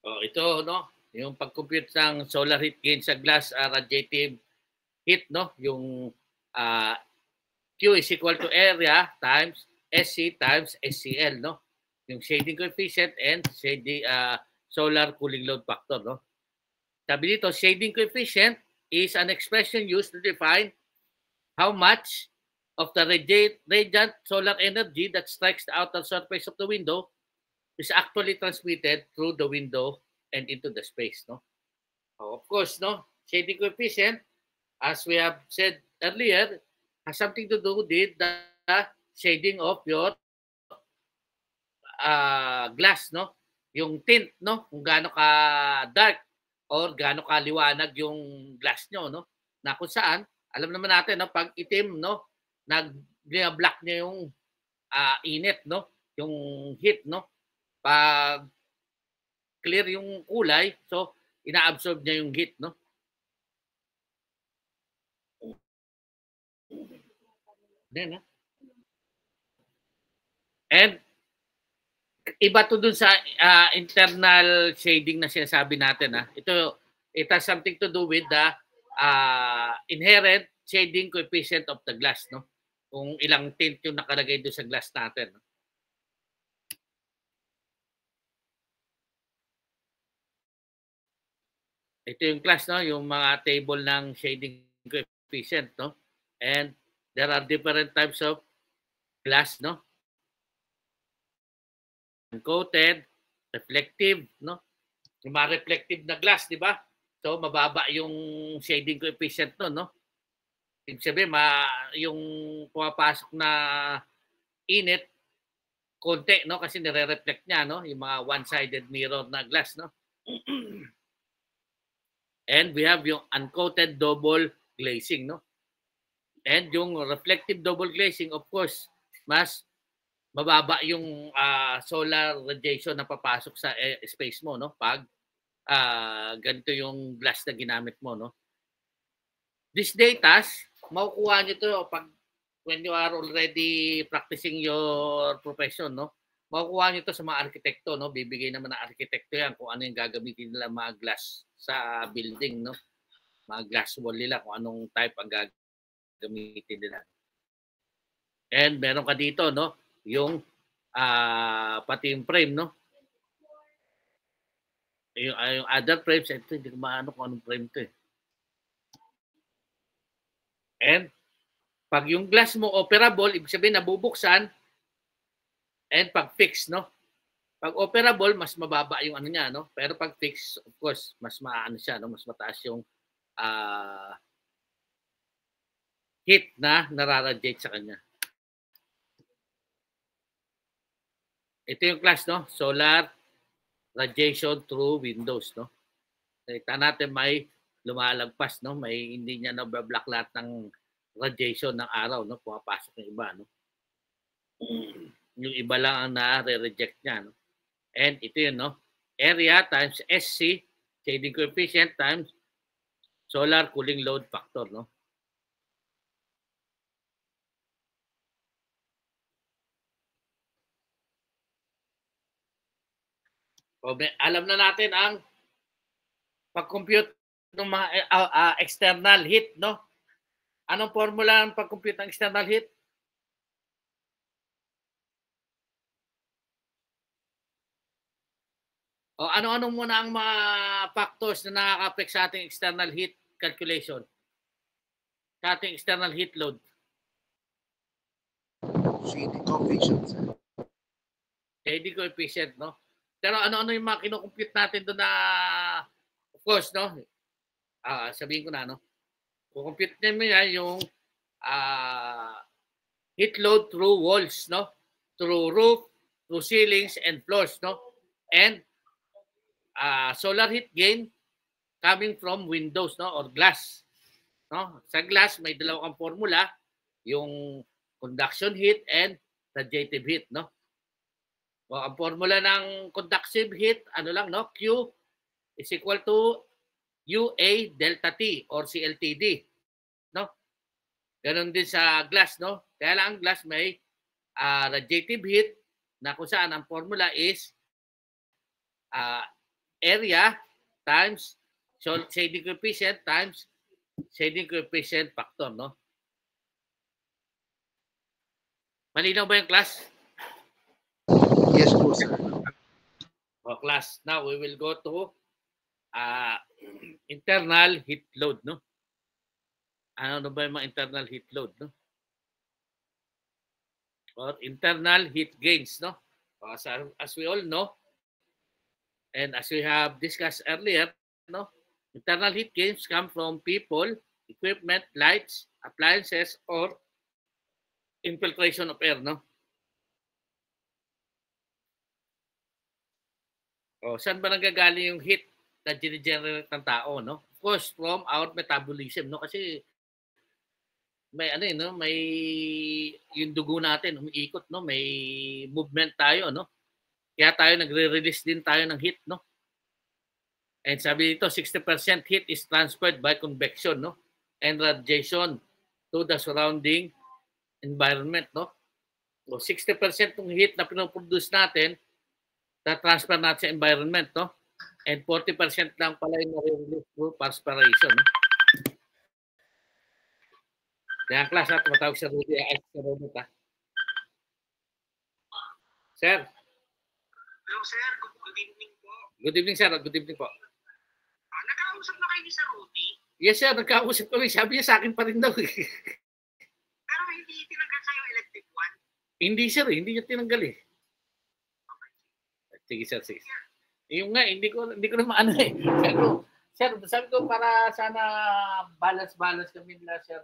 Ito, no? Yung pag-compute ng solar heat gain sa glass radiative heat, no? Yung Q is equal to area times SC times SCL, no? Yung shading coefficient and shading solar cooling load factor, no? Sabi dito, shading coefficient is an expression used to define how much of the radiant solar energy that strikes the outer surface of the window is actually transmitted through the window and into the space, no? Of course, no? Shading coefficient, as we have said earlier, has something to do with the shading of your glass, no? Yung tint, no? Kung gaano ka dark or gaano ka liwanag yung glass nyo, no? Na kung saan, alam naman natin, no? Pag itim, no? Nag-black niya yung init, no? Yung heat, no? Pag clear yung kulay, so ina-absorb niya yung heat, no? Then, and iba to dun sa internal shading na sinasabi natin. It has something to do with the inherent shading coefficient of the glass, no? Kung ilang tint yung nakalagay doon sa glass natin. No? Ito yung class, no? Yung mga table ng shading coefficient, no? And there are different types of glass, no? Uncoated, reflective, no? Yung mga reflective na glass, di ba? So, mababa yung shading coefficient no, no? Ibig sabihin, yung pumapasok na init, konti, no? Kasi nire-reflect niya, no? Yung mga one-sided mirror na glass, no? And we have yung uncoated double glazing, no? And yung reflective double glazing, of course, mas mababa yung solar radiation na papasok sa space mo, no? Pag ganito yung glass na ginamit mo, no? This data, makukuha nyo to pag when you are already practicing your profession, no? Makukuha nyo to sa mga arkitekto, no? Bibigay naman ng arkitekto yan kung ano yung gagamitin nila mga glass sa building, no? Mga glass wall nila, kung anong type ang gagamitin nila. And meron ka dito, no? Yung pati yung frame, no? Yung other frames, ito hindi ko maano kung anong frame to eh. And pag yung glass mo operable, ibig sabihin nabubuksan, and pag fix, no? Pag operable, mas mababa yung ano niya, no? Pero pag fix, of course, mas maano siya, no? Mas mataas yung heat na nararadiate sa kanya. Ito yung class, no? Solar radiation through windows, no? Kita natin may lumalagpas, no? May hindi niya nabablock lahat ng radiation ng araw, no? Pumapasok yung iba, no? Yung iba lang ang na-reject niya, no? And ito yun, no? Area times SC, shading coefficient times solar cooling load factor, no? Alam na natin ang pag-compute ng mga external heat, no? Anong formula ng pag-compute ng external heat? O ano-ano muna ang mga factors na nakaka-affect sa ating external heat calculation? Sa ating external heat load? Shading coefficient, sir. Shading coefficient, no? Pero ano-ano yung mga kinocompute natin doon na, of course, no? Sabihin ko na, no? Kukompute namin yan yung heat load through walls, no? Through roof, through ceilings, and floors, no? And solar heat gain coming from windows, no? Or glass, no? Sa glass, may dalawang formula, yung conduction heat and radiative heat, no? O, ang formula ng conductive heat, ano lang, no? Q is equal to UA delta T or CLTD, no? Ganon din sa glass, no? Kaya lang ang glass may radiative heat na kung saan ang formula is area times shading coefficient times shading coefficient factor, no? Malinaw ba yung class? Yes po, sir. O, class. Now, we will go to internal heat load, no? Ano ba yung mga internal heat load, no? Or internal heat gains, no? As we all know, and as we have discussed earlier, no? Internal heat gains come from people, equipment, lights, appliances, or infiltration of air, no? O, saan ba nanggagaling yung heat na gine-generate ng tao, no? Of course, from our metabolism, no? Kasi may ano no, may yung dugo natin umiikot, no? May movement tayo, no? Kaya tayo nagre-release din tayo ng heat, no? And sabi dito, 60% heat is transferred by convection, no? And radiation to the surrounding environment, no? So 60% ng heat na pinoproduce natin, na-transfer natin sa environment, no? And 40% lang pala yung nare-release through perspiration, no? Kaya class, ha? Tumatawag sa Rudy. Sa Robot, ha? Sir. Hello, sir. Good evening po. Good evening, sir. Good evening po. Nagkausap na kayo ni Sir Rudy? Yes, sir. Nagkausap kami. Sabi niya sa akin pa rin daw. Pero hindi tinanggal sa yung electric one? Hindi, sir. Hindi niya tinanggal eh. Sige, sir. Sige. Yung nga, hindi ko na maano eh. Sabi ko para sana balance kami nila, sir.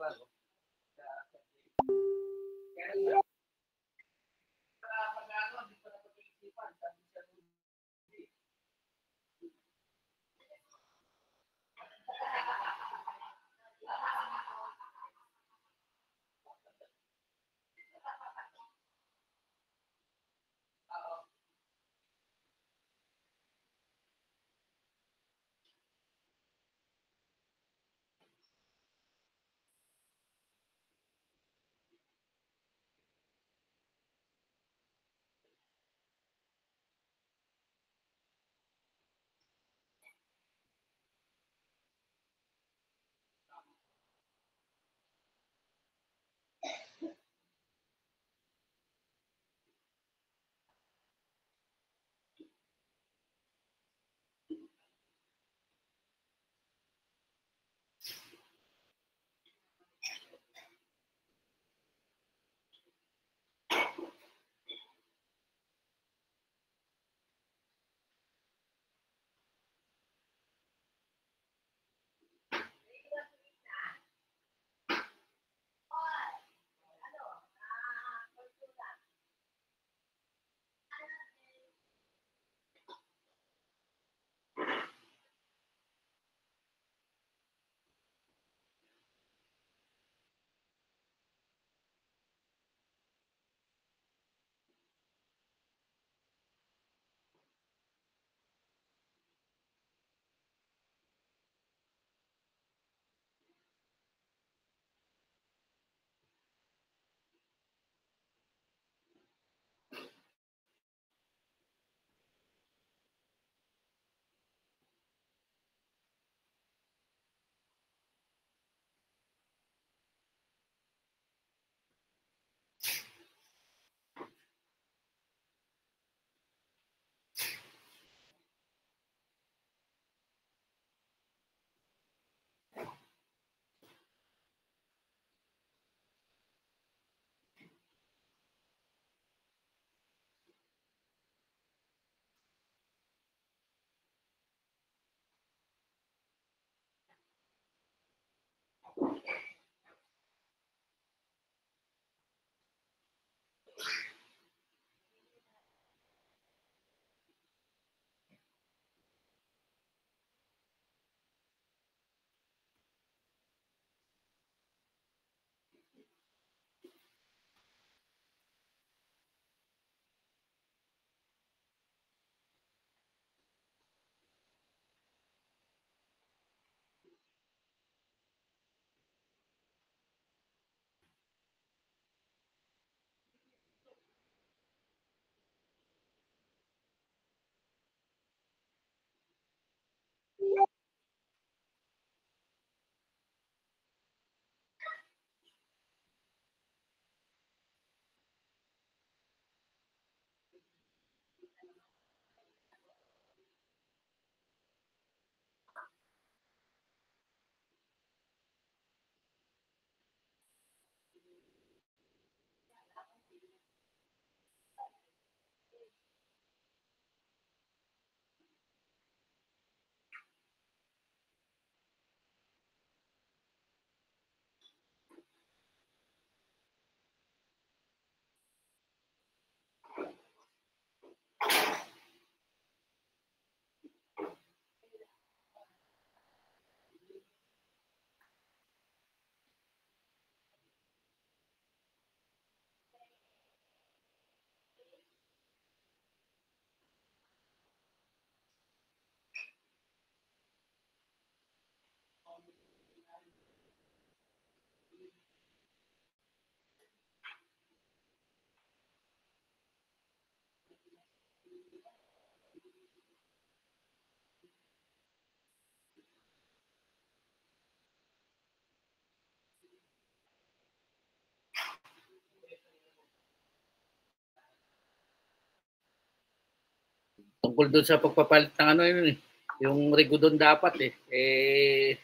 Tungkol doon sa pagpapalit ng ano yun eh. Yung rego doon dapat eh.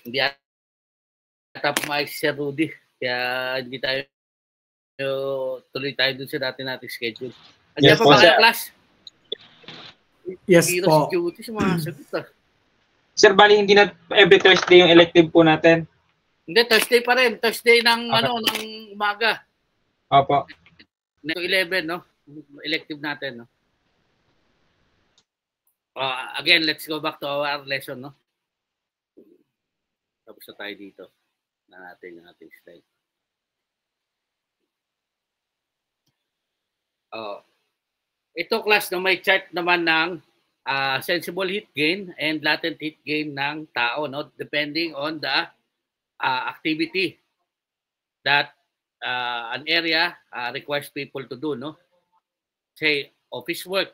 Hindi ata pumayag si Sir Rudy. Kaya hindi tayo tuloy tayo doon sa dati nating schedule. Andiyan Yes, pa ba po, kayo, sir. class? Yes Hero po. si Duty, sumasagot ah. Sir, bali hindi na every Thursday yung elective po natin. Hindi, Thursday pa rin. Thursday ng Okay. ng umaga. Opo. 11, no? Elective natin, no? Again, let's go back to our lesson, no? Tapos na tayo dito. Na natin yung ating slide. Ito class, no, may chart naman ng sensible heat gain and latent heat gain ng tao, no? Depending on the activity that an area requires people to do, no? Say, office work.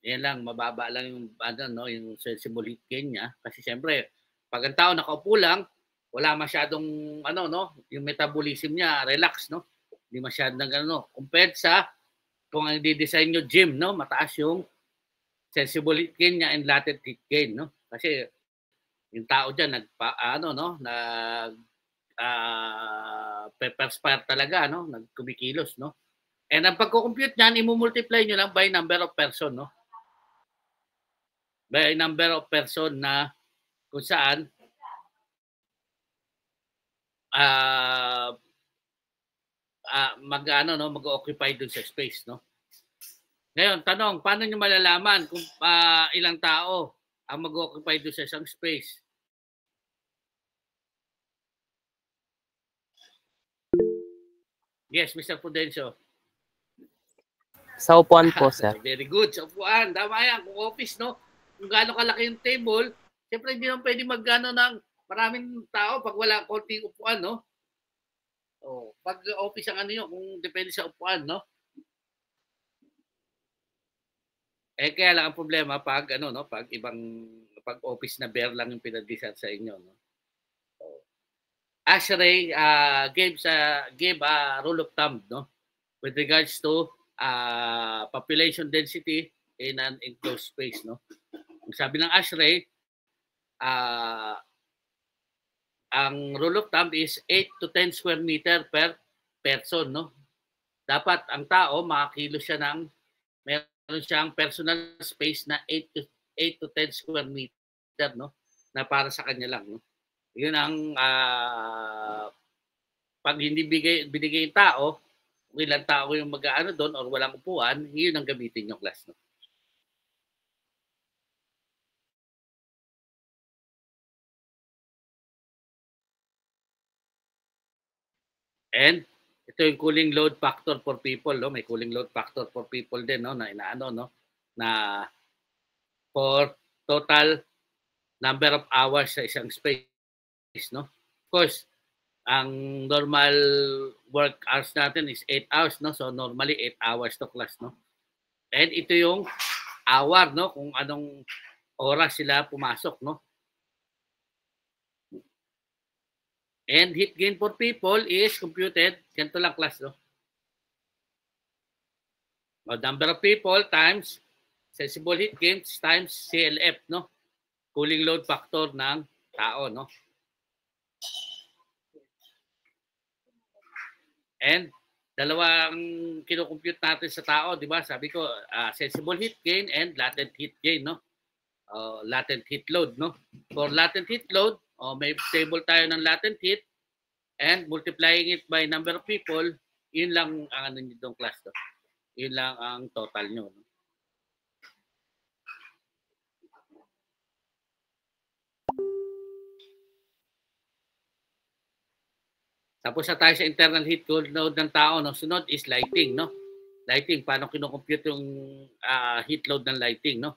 Yan lang, mababa lang yung, no, yung sensible heat gain niya. Kasi siyempre, pag ang tao nakaupo lang, wala masyadong, no, yung metabolism niya, relax, no? Hindi masyadong, compared sa, kung ang di-design nyo gym, no, mataas yung sensible heat gain niya and latent heat gain, no? Kasi, yung tao dyan, perspire talaga, no? Nagkumikilos, no? And ang pagko-compute niyan, i-multiply nyo lang by number of person, no? By number of person na kung saan mag-occupy dun sa space, no? Ngayon, tanong, paano nyo malalaman kung ilang tao ang mag-occupy dun sa isang space? Yes, Mr. Prudencio. Sa upuan po, sir. Very good. Sa upuan. Tama yan. Kung office, no? Kung gaano kalaki yung table, siyempre hindi naman pwede mag-gano ng maraming tao pag wala konting upuan, no? Pag office ang ano yun, kung depende sa upuan, no? Kaya lang ang problema pag pag office na bare lang yung pinag-design sa inyo, no? Ashray gave a rule of thumb, no, with regards to population density in an enclosed space, no. Sabi ng Ashray, ang rule of thumb is 8 to 10 square meter per person, no. Dapat ang tao makakilos siya ng meron siyang personal space na 8 to 10 square meter, no, na para sa kanya lang, no. Yun ang pag hindi binigay yung tao, kung ilang tao yung mag-aano doon or walang upuan, yun ang gamitin yung class, no. And ito yung cooling load factor for people, no. May cooling load factor for people din, no, na inaano, no, na for total number of hours sa isang space, no. Of course, ang normal work hours natin is 8 hours, no. So normally 8 hours to class, no. And ito yung hour, no, kung anong oras sila pumasok, no. And heat gain for people is computed, ganito lang class, no. Number of people times sensible heat gain times CLF, no. Cooling load factor ng tao, no. And dalawang kino-compute natin sa tao, di ba? Sabi ko, sensible heat gain and latent heat gain, no? Latent heat load, no? For latent heat load, may table tayo ng latent heat and multiplying it by number of people, yun lang ang ano nitong class, no? Yun lang ang total nyo, no? Tapos na tayo sa internal heat load ng tao, no? Sunod is lighting, no? Lighting, paano kino-compute yung heat load ng lighting, no?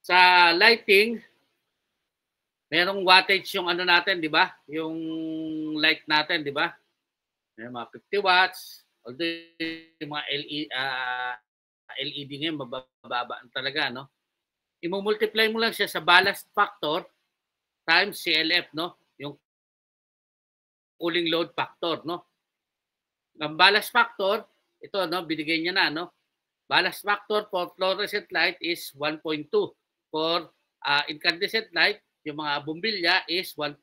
Sa lighting, merong wattage yung ano natin, di ba? Yung light natin, di ba? May mga 50 watts, although yung mga LED ngayon, mababa talaga, no? I-multiply mo lang siya sa ballast factor times CLF, no? Yung cooling load factor, no? Ang ballast factor ito, no, binigay niya na, no? Ballast factor for fluorescent light is 1.2. For incandescent light, yung mga bumbilya is 1.0,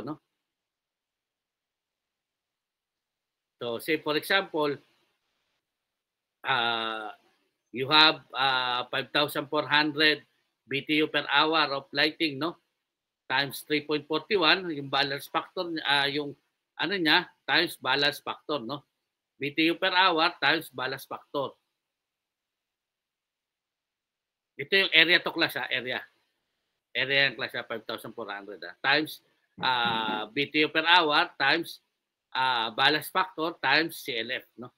no? So, say for example, you have 5,400 BTU per hour of lighting, no? Times 3.41, yung balance factor, yung ano niya, times balance factor, no? BTU per hour times balance factor. Ito yung area to class, area. Area yung class, 5,400, times BTU per hour times balance factor times CLF, no?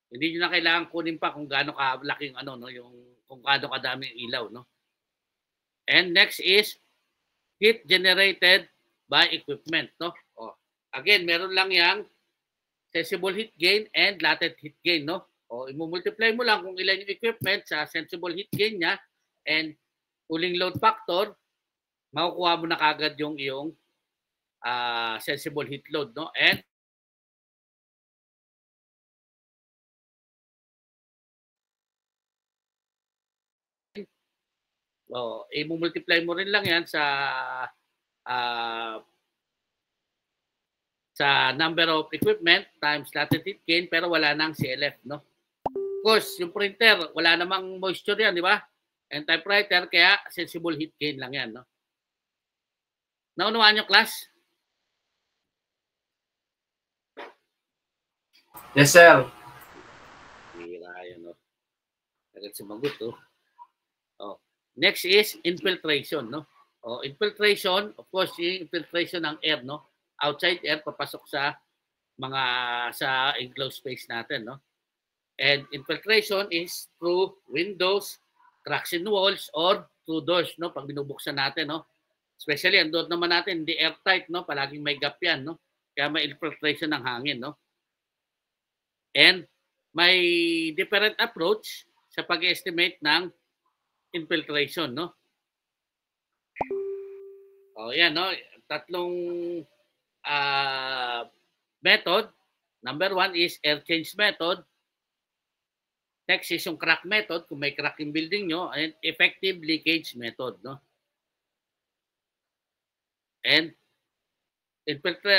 Hindi nyo na kailangan kunin pa kung gaano kalaking ano, no, yung kung gaano kadaming ilaw, no? And next is heat generated by equipment, no? Oh, again, meron lang yang sensible heat gain and latent heat gain, no? O i-multiply mo lang kung ilan yung equipment sa sensible heat gain niya and cooling load factor, makukuha mo na kagad yung iyong sensible heat load, no? And i-multiply mo rin lang yan sa number of equipment times latent heat gain, pero wala nang CLF, no? Of course, yung printer, wala namang moisture yan, di ba? And typewriter, kaya sensible heat gain lang yan, no? Naunawaan nyo, class? Yes, sir. Hira yan, no? Agad sumagot, oh. Oh. Next is infiltration, no? Oh, infiltration, of course, yung infiltration ng air, no? Outside air, papasok sa mga sa enclosed space natin, no? And infiltration is through windows, cracks in walls, or through doors, no? Pag binubuksan natin, no? Especially, ang door naman natin, hindi airtight, no? Palaging may gap yan, no? Kaya may infiltration ng hangin, no? And may different approach sa pag-estimate ng infiltration, no? O, yan, no? Tatlong method. Number one is air change method. Next is yung crack method, kung may crack yung building nyo, and effective leakage method, no? And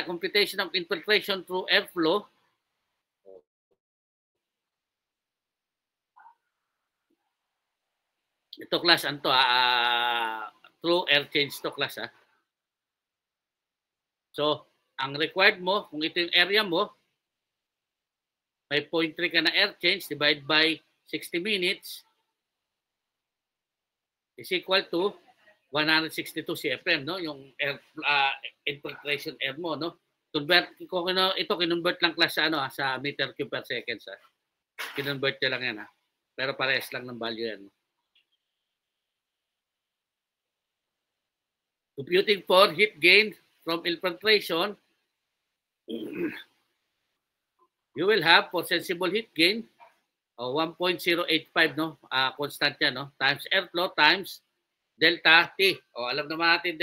computation of infiltration through airflow. Ito class, anto, through air change to class, ha? So, ang required mo, kung ito yung area mo, may 0.3 ka na air change, divide by 60 minutes is equal to 162 CFM, no? Yung air, infiltration air mo, no? Convert, kung ito, kinonvert lang class sa, ano, sa meter cube per second, ha? Kinonvert nyo lang yan, ha? Pero parehas lang ng value yan. Computing for heat gain from infiltration, you will have for sensible heat gain 1.085, no? Constant yan, no? Times airflow times delta T. Alam naman natin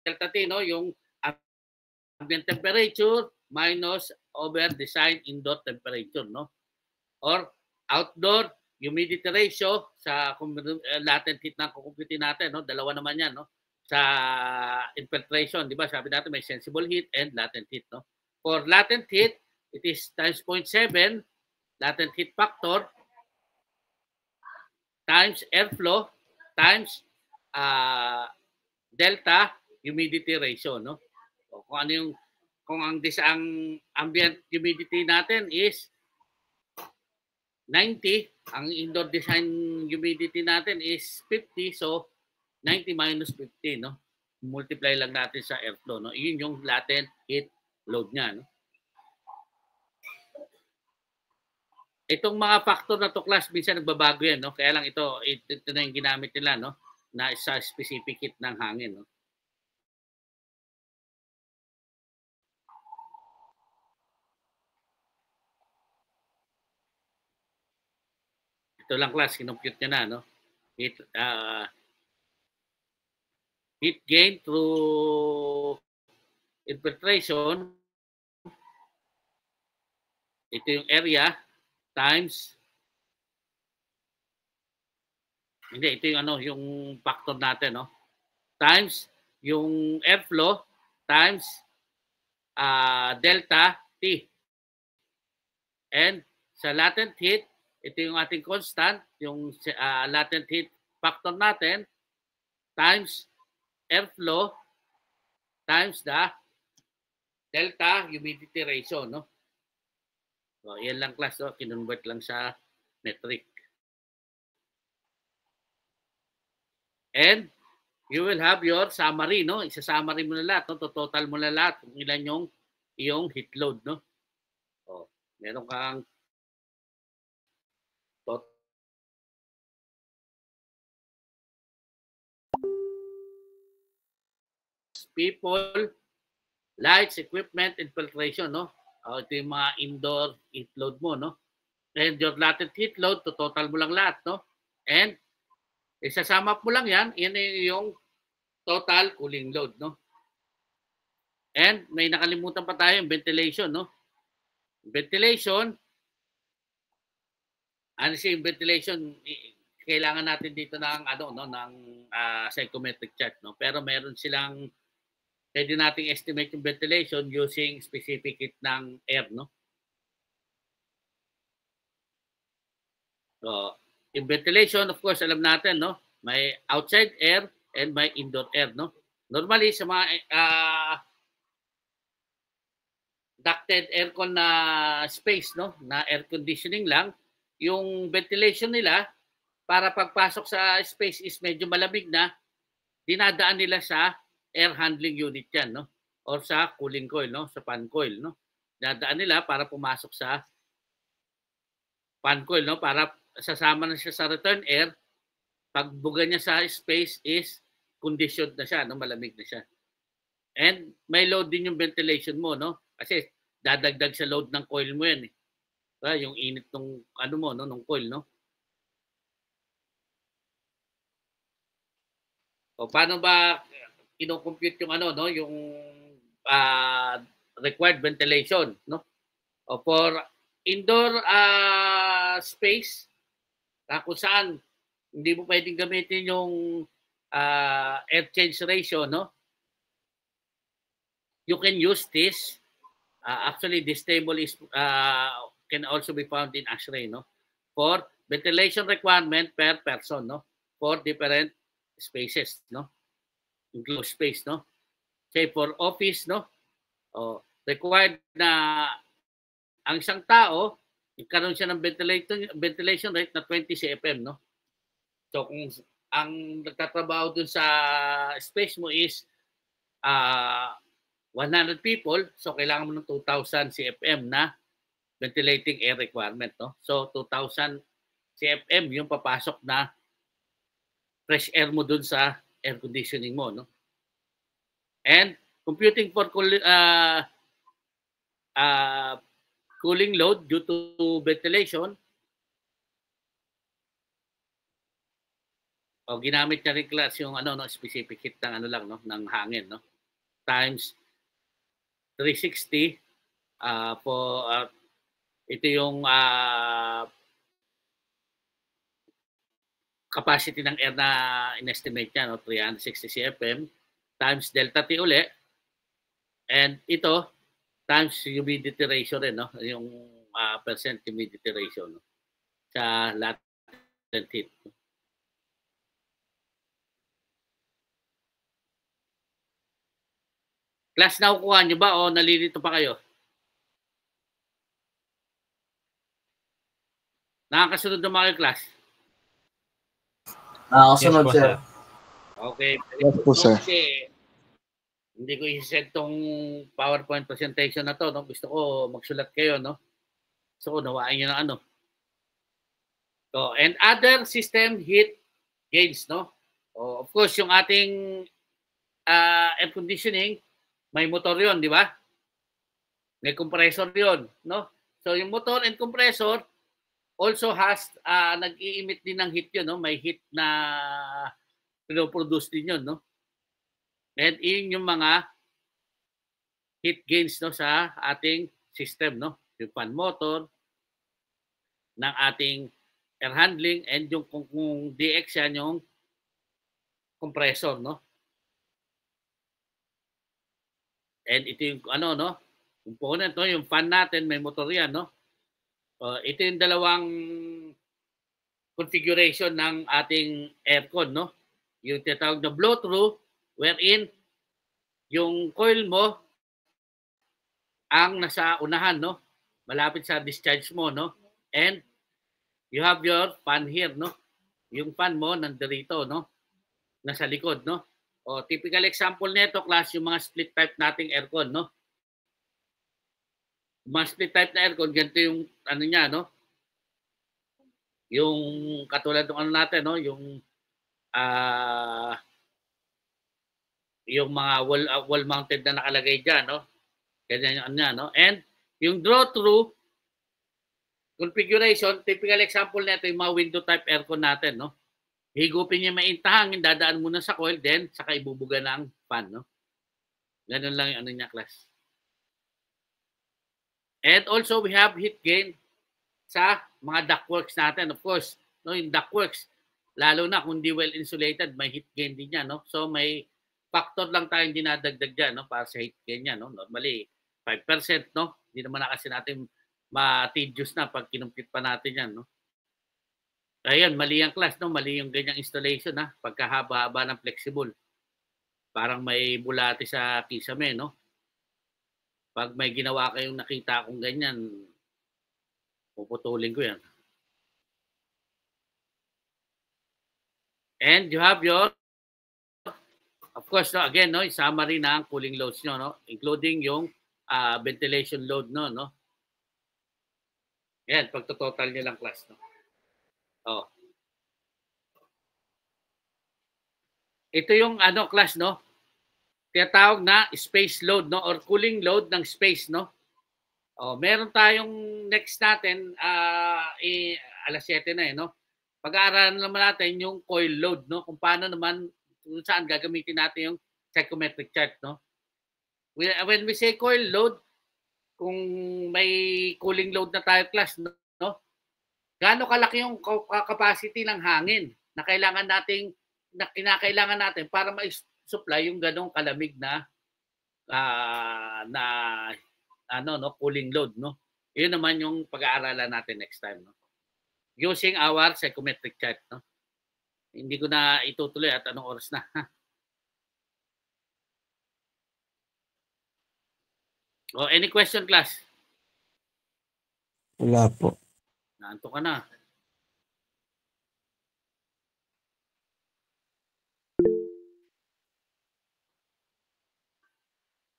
delta T, no? Yung ambient temperature minus over design indoor temperature, no? Or outdoor humidity ratio sa latent heat na kukumputin natin, no? Dalawa naman yan, no? Sa infiltration, di ba? Sabi natin may sensible heat and latent heat, no? For latent heat, it is times 0.7 latent heat factor times airflow times delta humidity ratio, no? O kung ano yung ang ambient humidity natin is 90, ang indoor design humidity natin is 50, so 90 minus 50, no? Multiply lang natin sa airflow, no? Yun yung latent heat load niya, no? Itong mga factor na to class, minsan nagbabago yan, no? Kaya lang ito na yung ginamit nila, no? Na sa specific heat ng hangin, no? Ito lang class, kinompute nyo na, no? Heat gain through infiltration ito yung area times, hindi, ito yung ano, yung factor natin, no? Times yung airflow times delta T. And sa latent heat, ito yung ating constant, yung latent heat factor natin times airflow times the delta humidity ratio, no? So, yan lang class, no? Kinonvert lang sa metric. And you will have your summary, no? Isa-summary mo na lahat, no? Total mo na lahat kung ilan yung iyong heat load, no? So, meron kang people, lights, equipment, and filtration, no? Ito yung mga indoor heat load mo, no? And your latent heat load, total mo lang lahat, no? And isasama mo lang yan yung total cooling load, no? And may nakalimutan pa tayo yung ventilation, no? Ventilation, ano siya yung ventilation, kailangan natin dito ng ano, no, ng psychometric chart, no? Pero meron silang pwede nating estimate yung ventilation using specific heat ng air, no? So, yung ventilation, of course, alam natin, no? May outside air and may indoor air, no? Normally, sa mga ducted aircon na space, no? Na air conditioning lang, yung ventilation nila, para pagpasok sa space is medyo malamig na, dinadaan nila sa air handling unit yan, no? Or sa cooling coil, no? Sa fan coil, no? Dinadaan nila para pumasok sa fan coil, no? Para sasama na siya sa return air, pagbuga niya sa space is conditioned na siya, no? Malamig na siya. And may load din yung ventilation mo, no? Kasi dadagdag sa load ng coil mo yan, eh. Yung init ng ano mo, no? Ng coil, no? O paano ba ino-compute yung ano, no? Yung required ventilation, no? O for indoor space, kung saan hindi mo pwedeng gamitin yung air change ratio, no? You can use this. Actually, this table is can also be found in ASHRAE, no? For ventilation requirement per person, no? For different spaces, no? Enclosed space, no? Say for office, no? Required na ang isang tao karon siya ng ventilation rate na 20 CFM, no? So kung ang nagtatrabaho dun sa space mo is 100 people, so kailangan mo ng 2,000 CFM na ventilating air requirement, no? So 2,000 CFM yung papasok na fresh air mo dun sa air conditioning mo, no? And computing for cooling load due to ventilation, ginamit niya rin class yung ano, no, specific heat ng ano lang, no, ng hangin, no, times 360 ito yung capacity ng air na in-estimate niya, no, 360 CFM times delta T uli, and ito times humidity ratio rin, no? Yung percent humidity ratio, no? Sa latent heat. Class, nakukuha nyo ba o nalilito pa kayo? Nakakasunod na mga class? Nakakasunod, yes, sir. Okay. Yes po, sir. Kasi hindi ko i-set tong PowerPoint presentation na to, no? Gusto ko magsulat kayo, no? So, nawain nyo na ano. So, and other system heat gains, no? Of course, yung ating air conditioning, may motor yon, di ba? May compressor yon, no? So, yung motor and compressor also has, nag-i-emit din ng heat yun, no? May heat na pinoproduce din yun, no? And yun yung mga heat gains, no, sa ating system, no? yung fan motor ng ating air handling, and yung kung DX yan yung compressor, no? And ito yung ano, no? Component, no? Yung fan natin, may motor yan, no? Ito yung dalawang configuration ng ating aircon, no? Yung tinatawag na blow-through, wherein yung coil mo ang nasa unahan, no? Malapit sa discharge mo, no? And you have your fan here, no? Yung fan mo nandirito, no? Nasa likod, no? O typical example nito, class, yung mga split type nating aircon, no? Mga split type na aircon, ganito yung ano niya, no? Yung katulad ng ano natin, no? Yung mga wall mounted na nakalagay diyan, no? Ganyan yung ano niya, no? And yung draw through configuration, typical example nito yung mga window type aircon natin, no? Higupin niya maintahangin, dadaan muna sa coil, then saka ibubuga ng fan, no? Ganun lang yung ano niya, class. And also we have heat gain sa mga ductworks natin, of course, no? Yung ductworks, lalo na kung di well insulated, may heat gain din yan, no? So may factor lang tayong dinadagdag dyan, no? Para sa heat gain yan, no? Normally 5%, no? Hindi naman na kasi natin ma-tedious na pag kinumpit pa natin yan, no? Ayan, mali ang class, no? Mali yung ganyang installation, ha? Pagkahaba-haba ng flexible. Parang may bulati sa kisame, no? Pag may ginawa kayong nakita akong ganyan, puputulin ko yan. And you have your, of course, no, again, no, summary ng cooling loads nyo, no? Including yung ventilation load, no? Yan, pagtototal nyo lang, class, no? Oh. Ito yung ano, class, no? Tinatawag na space load, no? Or cooling load ng space, no? Oh, meron tayong next natin, alas 7 na, no? Pag-aaralan naman natin yung coil load, no? Kung paano naman, kung saan gagamitin natin yung psychometric chart, no? When we say coil load, kung may cooling load na tayo, class, no? Gaano kalaki yung capacity ng hangin na kailangan nating kinakailangan natin para ma-supply yung ganong kalamig na cooling load, no? Yun naman yung pag-aaralan natin next time, no? Using our psychometric chart, no? Hindi ko na itutuloy at anong oras na. Any question, class? Wala po. Naanto ka na.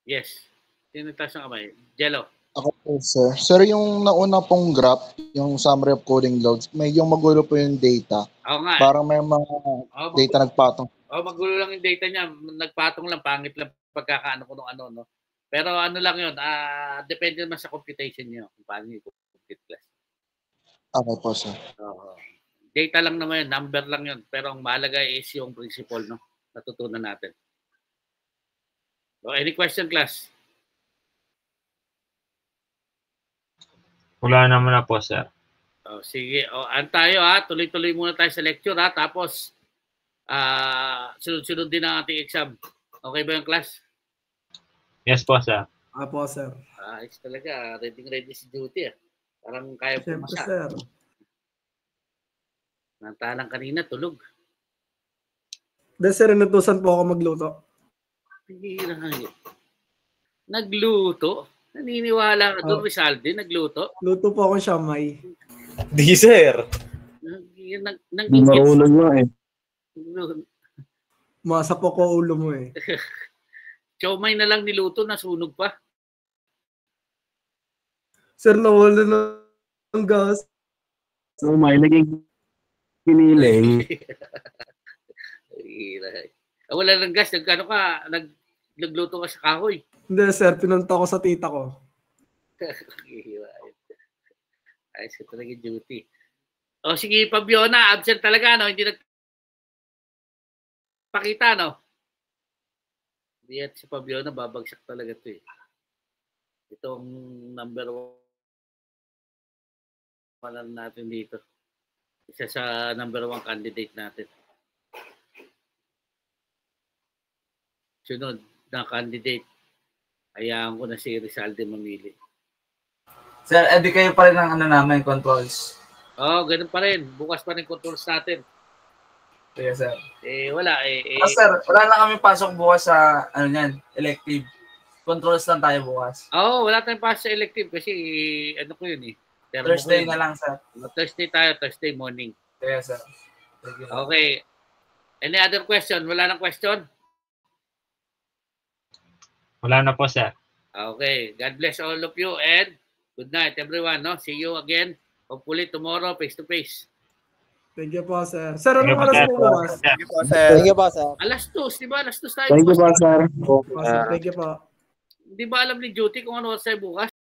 Yes. Sino taas ng kamay? Jello. Ako po, sir. Sir, yung nauna pong graph, yung summary of cooling loads, medyo magulo po yung data. Oo nga. Parang may mga data nagpatong. Magulo lang yung data niya. Nagpatong lang, pangit lang pagkakaano ko ng ano, no? Pero ano lang yun, depende naman sa computation niyo kung paano yung compute class. Okay po, sir. Data lang naman yun, number lang yun. Pero ang mahalaga is yung principle, no? Natutunan natin. Any question, class? Wala naman na po, sir. Sige, tayo ha. Tuloy-tuloy muna tayo sa lecture ha. Tapos, sunod-sunod din ang ating exam. Okay ba yung class? Yes po, sir. Apo, sir. Ayos talaga. Ready si duty. Parang kaya Siyempre, pumasa. sir. Nantalang kanina, tulog. Dahil sir, inutusan po ako magluto. Nagluto? Naniniwala ka doon, Rizaldi? Nagluto? Luto po ako siyamay. Di, sir. Di marunong nga eh. Masa po ko ulo mo eh. Siomay na lang niluto, nasunog pa. Sir, nawala ng gas. So, may naging kiniling. Wala ng gas. Nagkano ka? Nagluto ka sa kahoy. Hindi, sir. Pinunta ko sa tita ko. Ayos ka talaga duty. Sige, Fabiona. Absent talaga, no? Hindi nagpakita, no? Hindi at si Fabiona, babagsak talaga ito eh. Itong number wala natin dito. Isa sa number 1 candidate natin. Sunod na candidate. Hayaan ko na si Rizalde mamili. Sir, edi kayo pa rin ang ano namin, controls. Oo, ganun pa rin. Bukas pa rin controls natin. Sige, sir. Wala Sir, wala na kami pasok bukas sa, ano yan, elective. Controls lang tayo bukas. Oo, wala tayong pasok sa elective kasi, ano ko yun eh. Thursday na lang, sir. Thursday tayo, Thursday morning. Sige, sir. Okay. Any other question? Wala nang question? Wala na po, sir. Okay. God bless all of you and good night, everyone. No? See you again. Hopefully tomorrow, face-to-face. Thank you po, sir. Sir, anong oras po bukas? Thank you po, sir. Thank you po, sir. Alas 2, di ba? Alas 2 tayo. Thank you po, sir. Thank you po. Hindi ba alam ni Duty kung ano oras tayo bukas?